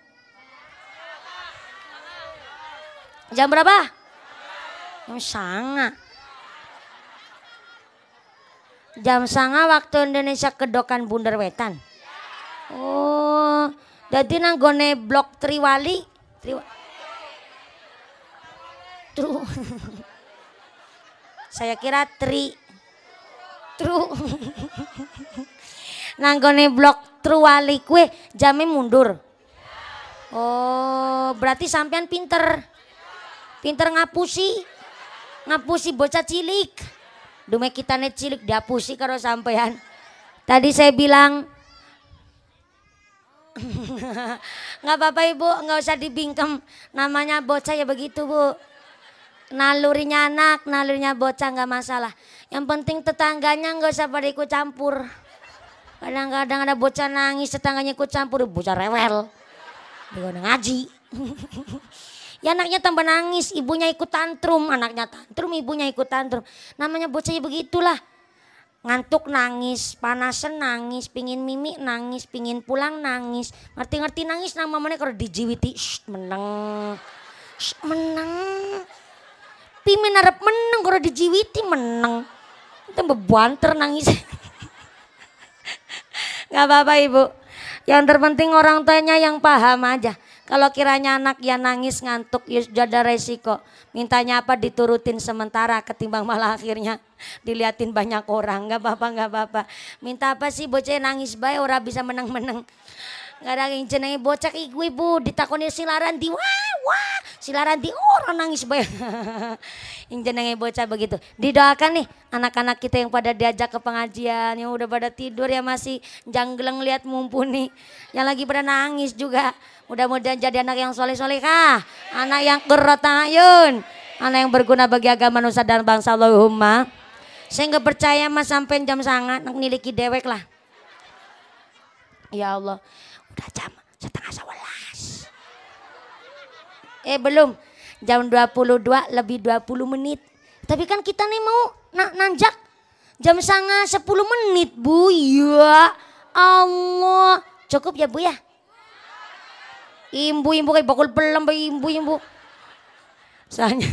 Jam berapa? Jam sanga. Jam sanga waktu Indonesia Kedokan Bunderwetan. Oh, jadi nanggone blok Triwali. Saya kira nanggone blok Triwali kue jamnya mundur. Oh, berarti sampean pinter ngapusi bocah cilik. Dume kita net cilik diapusi karo sampean. Tadi saya bilang nggak apa-apa Ibu, nggak usah dibingkem. Namanya bocah ya begitu Bu. Nalurinya anak, nalurinya bocah nggak masalah. Yang penting tetangganya nggak usah pada ikut campur. Kadang-kadang ada bocah nangis, tetangganya ikut campur, bocah rewel. Dia udah ngaji. Ya anaknya tambah nangis, ibunya ikut tantrum, anaknya tantrum, ibunya ikut tantrum. Namanya bocah ya begitulah. Ngantuk nangis, panasan nangis, pingin mimi nangis, pingin pulang nangis. Ngerti-ngerti nangis nama mana kalau dijiwiti, meneng. Meneng. Pimen arep meneng kalau dijiwiti meneng. Itu bebanter nangis. Gak apa-apa Ibu. Yang terpenting orang tuanya yang paham aja. Kalau kiranya anak ya nangis ngantuk ya sudah ada resiko. Mintanya apa diturutin sementara ketimbang malah akhirnya diliatin banyak orang. Gak apa-apa. Minta apa sih bocah nangis bae ora bisa meneng-meneng. Gak ada yang jenenge bocah ibu ditakoni silaran di wah silaran di orang nangis bae. Yang jenenge bocah begitu. Didoakan nih anak-anak kita yang pada diajak ke pengajian, yang udah pada tidur ya masih janggleng lihat mumpuni, yang lagi pada nangis juga. Mudah-mudahan jadi anak yang soleh-solehah, anak yang kerotayun, anak yang berguna bagi agama nusa dan bangsa. Allahumma. Saya nggak percaya mas sampai jam sangat nak niliki dewek lah. Ya Allah, udah jam 10:30. Belum, jam 22 lebih 20 menit. Tapi kan kita nih mau nanjak jam 10 menit Bu. Ya Allah, cukup ya Bu ya? Imbu kayak bakul pelem imbu. Soalnya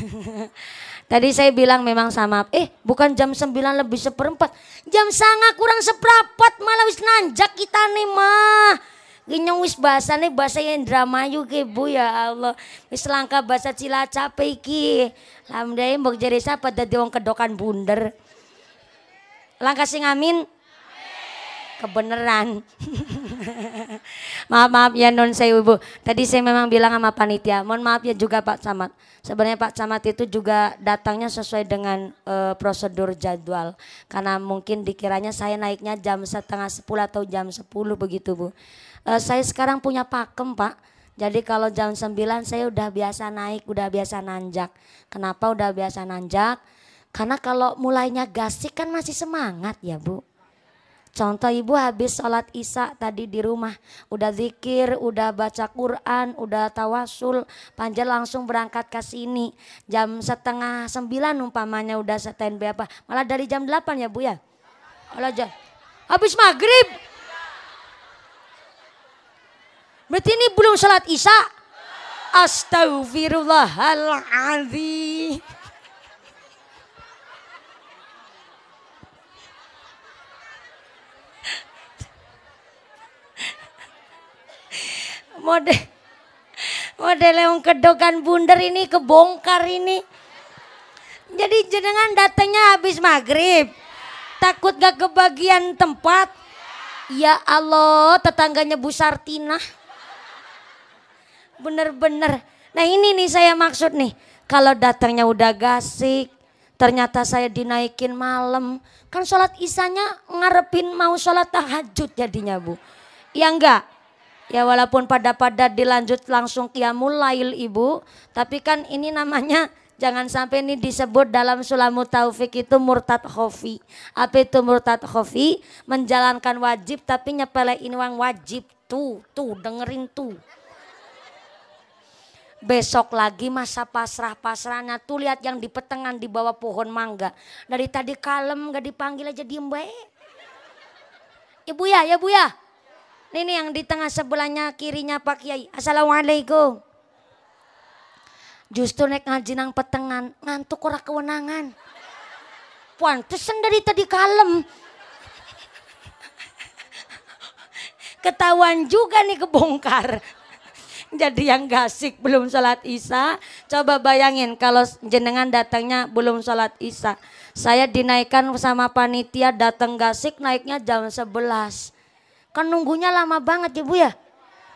tadi saya bilang memang sama. Bukan jam 9 lebih 1/4. Jam 9 kurang 1/4 malah wis nanjak kita nih mah. Ginyong wis bahasane bahasa Indramayu ke Bu ya Allah. Wis langka bahasa Cilacap iki. Alhamdulillah mbok jere sapa dadi wong Kedokan Bunder. Langkah sing amin. Kebeneran. Maaf ya non saya ibu. Tadi saya memang bilang sama panitia. Mohon maaf ya juga Pak Camat. Sebenarnya Pak Camat itu juga datangnya sesuai dengan prosedur jadwal. Karena mungkin dikiranya saya naiknya jam setengah 10 atau jam 10 begitu Bu. Saya sekarang punya pakem Pak. Jadi kalau jam 9 saya udah biasa naik, udah biasa nanjak. Kenapa udah biasa nanjak? Karena kalau mulainya gasik kan masih semangat ya Bu. Contoh ibu habis sholat isya tadi di rumah. Udah zikir, udah baca Quran, udah tawasul. Panjang langsung berangkat ke sini. Jam setengah 9 umpamanya udah standby apa. Malah dari jam 8 ya Bu ya. Habis maghrib. Berarti ini belum sholat isya. Astaghfirullahaladzim. Model yang kedokan bundar ini kebongkar ini. Jadi jenengan datangnya habis maghrib. Takut gak kebagian tempat. Ya Allah, tetangganya Bu Sartina. Bener-bener. Nah ini nih saya maksud nih. Kalau datangnya udah gasik. Ternyata saya dinaikin malam. Kan sholat isyanya ngarepin mau sholat tahajud jadinya Bu. Ya enggak? Ya walaupun pada dilanjut langsung qiyamul lail ibu. Tapi kan ini namanya jangan sampai ini disebut dalam Sulamut Taufik itu murtad khofi. Apa itu murtad khofi? Menjalankan wajib tapi nyepelein uang wajib. Tuh dengerin tuh. Besok lagi masa pasrah-pasrahnya tuh lihat yang di petengan di bawah pohon mangga. Dari tadi kalem gak dipanggil aja diem baik. Ibu ya. Ini yang di tengah sebelahnya kirinya Pak Kiai. Assalamualaikum. Justru naik ngaji nang petengan. Ngantuk ora kewenangan. Pantesan dari tadi kalem. Ketahuan juga nih kebongkar. Jadi yang gasik belum sholat isya. Coba bayangin kalau jenengan datangnya belum sholat isya. Saya dinaikkan sama panitia datang gasik naiknya jam 11. Kan nunggunya lama banget ya Bu ya.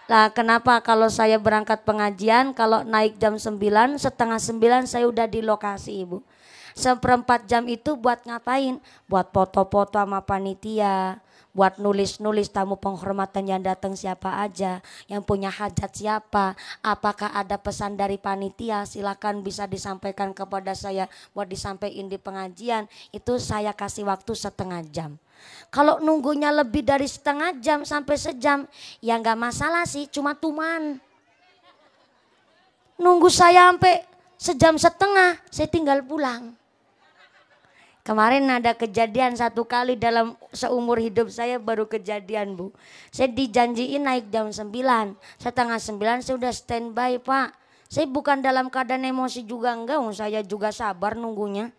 Lah kenapa kalau saya berangkat pengajian kalau naik jam 9 setengah 9 saya udah di lokasi Ibu. 1/4 jam itu buat ngapain? Buat foto-foto sama panitia. Buat nulis-nulis tamu penghormatan yang datang siapa aja. Yang punya hajat siapa. Apakah ada pesan dari panitia silakan bisa disampaikan kepada saya. Buat disampaikan di pengajian. Itu saya kasih waktu setengah jam. Kalau nunggunya lebih dari setengah jam sampai sejam, ya nggak masalah sih, cuma tuman. Nunggu saya sampai sejam setengah, saya tinggal pulang. Kemarin ada kejadian 1 kali dalam seumur hidup saya baru kejadian Bu. Saya dijanjiin naik jam 9, setengah 9 saya udah standby Pak. Saya bukan dalam keadaan emosi juga enggak, saya juga sabar nunggunya.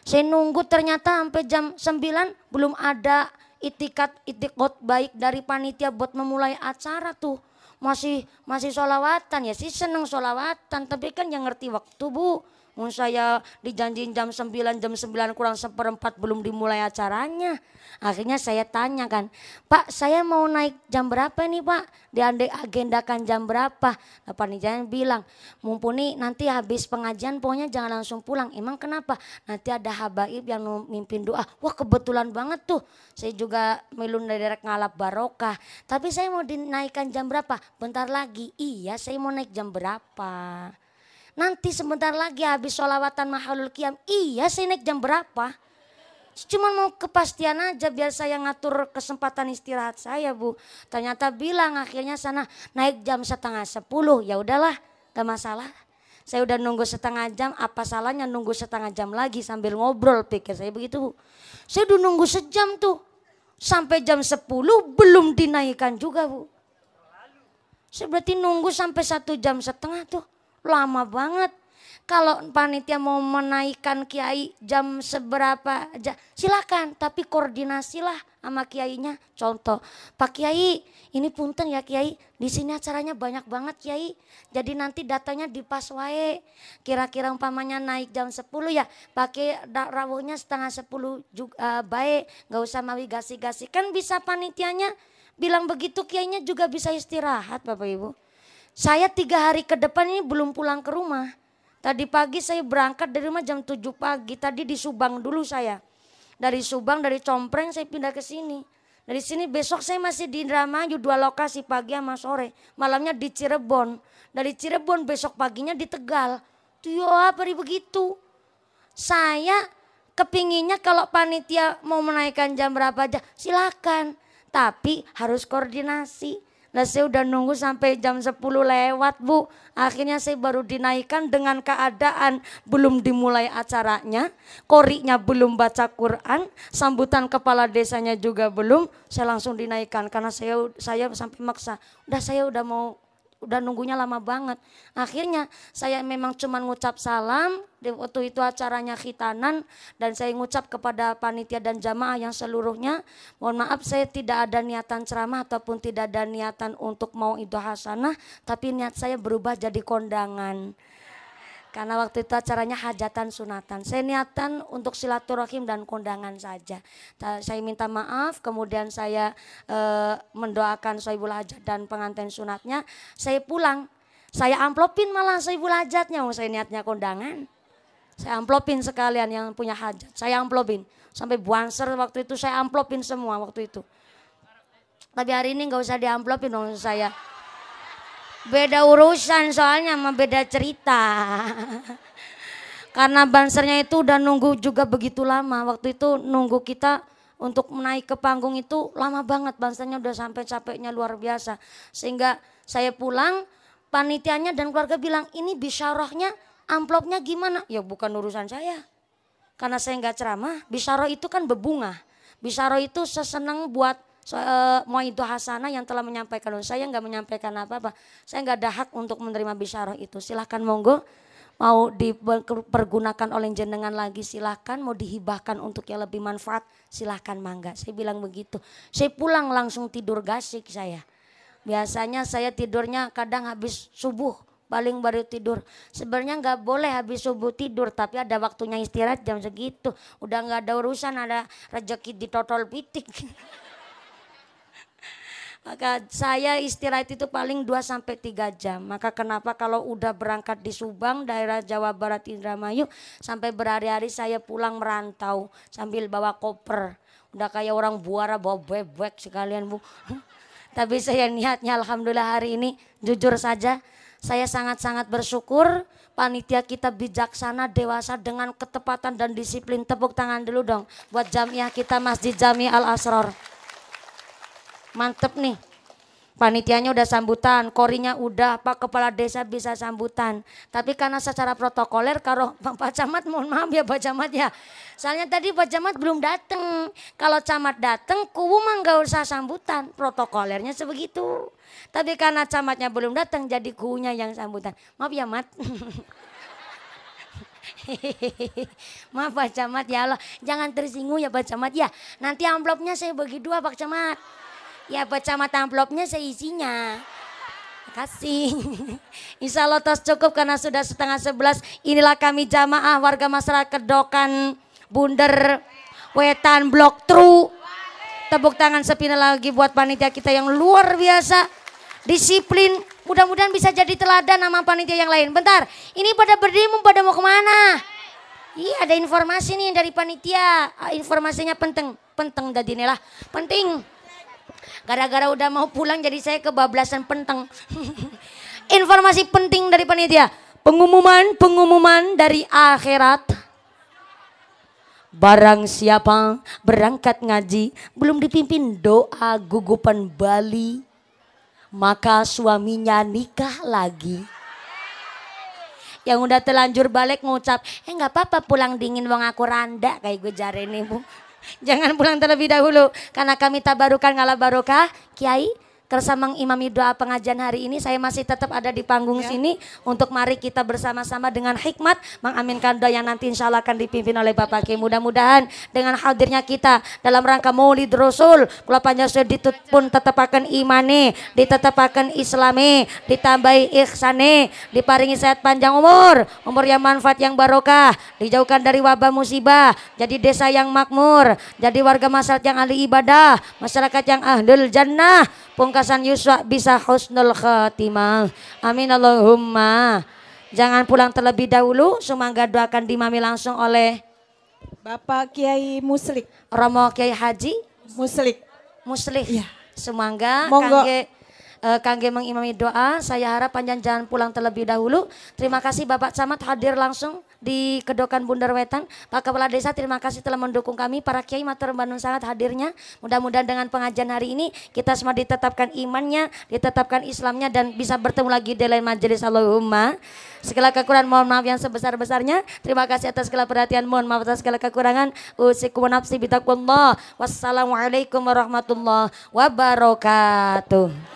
Saya nunggu ternyata sampai jam 9 belum ada itikad baik dari panitia buat memulai acara tuh. Masih sholawatan ya sih seneng sholawatan tapi kan yang ngerti waktu Bu. Saya dijanjiin jam 9 kurang 1/4 belum dimulai acaranya. Akhirnya saya tanya kan, Pak saya mau naik jam berapa nih Pak? Diagendakan jam berapa? Nah, panitia bilang, mumpuni nanti habis pengajian pokoknya jangan langsung pulang. Emang kenapa? Nanti ada habaib yang mimpin doa. Wah kebetulan banget tuh. Saya juga melun derek ngalap barokah. Tapi saya mau dinaikkan jam berapa? Bentar lagi. Iya saya mau naik jam berapa? Nanti sebentar lagi habis sholawatan mahalul qiyam. Iya saya naik jam berapa? Cuma mau kepastian aja biar saya ngatur kesempatan istirahat saya Bu. Ternyata bilang akhirnya sana naik jam setengah 10. Ya udahlah gak masalah. Saya udah nunggu setengah jam, apa salahnya nunggu setengah jam lagi sambil ngobrol pikir saya begitu Bu. Saya udah nunggu sejam tuh. Sampai jam 10 belum dinaikkan juga Bu. Saya berarti nunggu sampai 1,5 jam tuh. Lama banget. Kalau panitia mau menaikkan kiai jam seberapa aja silakan, tapi koordinasilah sama kiainya. Contoh, Pak Kiai, ini punten ya Kiai, di sini acaranya banyak banget Kiai. Jadi nanti datanya di pas wae. Kira-kira umpamanya naik jam 10 ya, pakai rawuhnya setengah 10 juga baik, nggak usah mawi gasi-gasi. Kan bisa panitianya bilang begitu, kiainya juga bisa istirahat Bapak Ibu. Saya 3 hari ke depan ini belum pulang ke rumah. Tadi pagi saya berangkat dari rumah jam 7 pagi. Tadi di Subang dulu saya. Dari Subang, dari Compreng saya pindah ke sini. Dari sini besok saya masih di Indramayu 2 lokasi pagi sama sore. Malamnya di Cirebon. Dari Cirebon besok paginya di Tegal. Tuh apa begitu. Saya kepinginnya kalau panitia mau menaikkan jam berapa aja silakan. Tapi harus koordinasi. Nah saya udah nunggu sampai jam 10 lewat Bu. Akhirnya saya baru dinaikkan dengan keadaan belum dimulai acaranya. Koriknya belum baca Quran. Sambutan kepala desanya juga belum. Saya langsung dinaikkan karena saya sampai maksa. Udah nunggunya lama banget. Akhirnya saya memang cuma ngucap salam. Waktu itu acaranya khitanan. Dan saya ngucap kepada panitia dan jamaah yang seluruhnya. Mohon maaf saya tidak ada niatan ceramah ataupun tidak ada niatan untuk mau itu hasanah. Tapi niat saya berubah jadi kondangan. Karena waktu itu acaranya hajatan sunatan. Saya niatan untuk silaturahim dan kondangan saja. Saya minta maaf, kemudian saya mendoakan sohibul hajat dan pengantin sunatnya. Saya pulang, saya amplopin malah sohibul hajatnya. Saya niatnya kondangan. Saya amplopin sekalian yang punya hajat. Saya amplopin. Sampai buanser waktu itu saya amplopin semua waktu itu. Tapi hari ini gak usah diamplopin dong saya. Beda urusan soalnya sama beda cerita. Karena bansernya itu udah nunggu juga begitu lama. Waktu itu nunggu kita untuk naik ke panggung itu lama banget. Bansernya udah sampai capeknya luar biasa. Sehingga saya pulang, panitianya dan keluarga bilang ini bisyarahnya amplopnya gimana? Ya bukan urusan saya. Karena saya nggak ceramah, bisyarah itu kan bebunga. Bisyarah itu sesenang buat mau itu hasanah yang telah menyampaikan. Saya nggak menyampaikan apa-apa. Saya nggak ada hak untuk menerima bisyarah itu. Silahkan monggo. Mau dipergunakan oleh jenengan lagi silahkan. Mau dihibahkan untuk yang lebih manfaat silahkan mangga. Saya bilang begitu. Saya pulang langsung tidur gasik saya. Biasanya saya tidurnya kadang habis subuh. Paling baru tidur. Sebenarnya nggak boleh habis subuh tidur. Tapi ada waktunya istirahat jam segitu. Udah nggak ada urusan, ada rezeki ditotol pitik. Maka saya istirahat itu paling 2-3 jam. Maka kenapa kalau udah berangkat di Subang, daerah Jawa Barat Indramayu, sampai berhari-hari saya pulang merantau sambil bawa koper. Udah kayak orang buara bawa bebek sekalian Bu. Tapi saya niatnya alhamdulillah hari ini jujur saja saya sangat-sangat bersyukur panitia kita bijaksana, dewasa dengan ketepatan dan disiplin. Tepuk tangan dulu dong buat jamiah kita Masjid Jami Al Asror. Mantep nih, panitianya udah sambutan, korinya udah, Pak Kepala Desa bisa sambutan. Tapi karena secara protokoler, kalau Pak Camat mohon maaf ya Pak Camat ya. Soalnya tadi Pak Camat belum datang. Kalau Camat datang, kubu mah gak usah sambutan, protokolernya sebegitu. Tapi karena Camatnya belum datang, jadi kubunya yang sambutan. Maaf ya Mat. Maaf Pak Camat ya Allah, jangan tersinggung ya Pak Camat ya. Nanti amplopnya saya bagi 2 Pak Camat. Ya Pak Camat amplopnya seisinya. Makasih. Insya Allah tos cukup karena sudah 10:30. Inilah kami jamaah warga masyarakat Dokan Bunder Wetan Blok Tru. Tepuk tangan sepina lagi buat panitia kita yang luar biasa. Disiplin. Mudah-mudahan bisa jadi teladan sama panitia yang lain. Bentar, ini pada berdiri pada mau kemana? Iya ada informasi nih dari panitia. Informasinya penting. Penting jadi lah. Penting. Gara-gara udah mau pulang jadi saya kebablasan penteng. Informasi penting dari panitia. Pengumuman dari akhirat. Barang siapa berangkat ngaji belum dipimpin doa gugupan Bali, maka suaminya nikah lagi. Yang udah telanjur balik ngucap, nggak apa-apa pulang dingin wong aku randa kayak gue jare nih Bu. Jangan pulang terlebih dahulu karena kami tabarukan ngalah barokah. Kiai kersa mengimami doa pengajian hari ini. Saya masih tetap ada di panggung sini untuk mari kita bersama-sama dengan hikmat mengaminkan doa yang nanti insya Allah akan dipimpin oleh Bapak Kiai. Mudah-mudahan dengan hadirnya kita dalam rangka Maulid Rasul, kula panjenengan pun tetapaken imane, ditetapaken islame, ditambahi ihsane, diparingi sehat panjang umur yang manfaat yang barokah, dijauhkan dari wabah musibah, jadi desa yang makmur, jadi warga masyarakat yang ahli ibadah, masyarakat yang ahlul jannah, pungkasan yuswa bisa husnul khatimah. Amin Allahumma. Jangan pulang terlebih dahulu, sumangga doakan dimami langsung oleh Bapak Kiai Muslik. Romo Kiai Haji Muslik. Ya. Sumangga kangge mengimami doa. Saya harap panjang jangan pulang terlebih dahulu. Terima kasih Bapak Camat hadir langsung di Kedokan Bundar Wetan. Pak Kepala Desa terima kasih telah mendukung kami. Para Kiai matur nuwun sangat hadirnya. Mudah-mudahan dengan pengajian hari ini kita semua ditetapkan imannya, ditetapkan Islamnya dan bisa bertemu lagi di lain majelis. Allahumma. Segala kekurangan mohon maaf yang sebesar-besarnya. Terima kasih atas segala perhatian, mohon maaf atas segala kekurangan. Usikum wa nafsi bitaqwallah. Wassalamualaikum warahmatullahi wabarakatuh.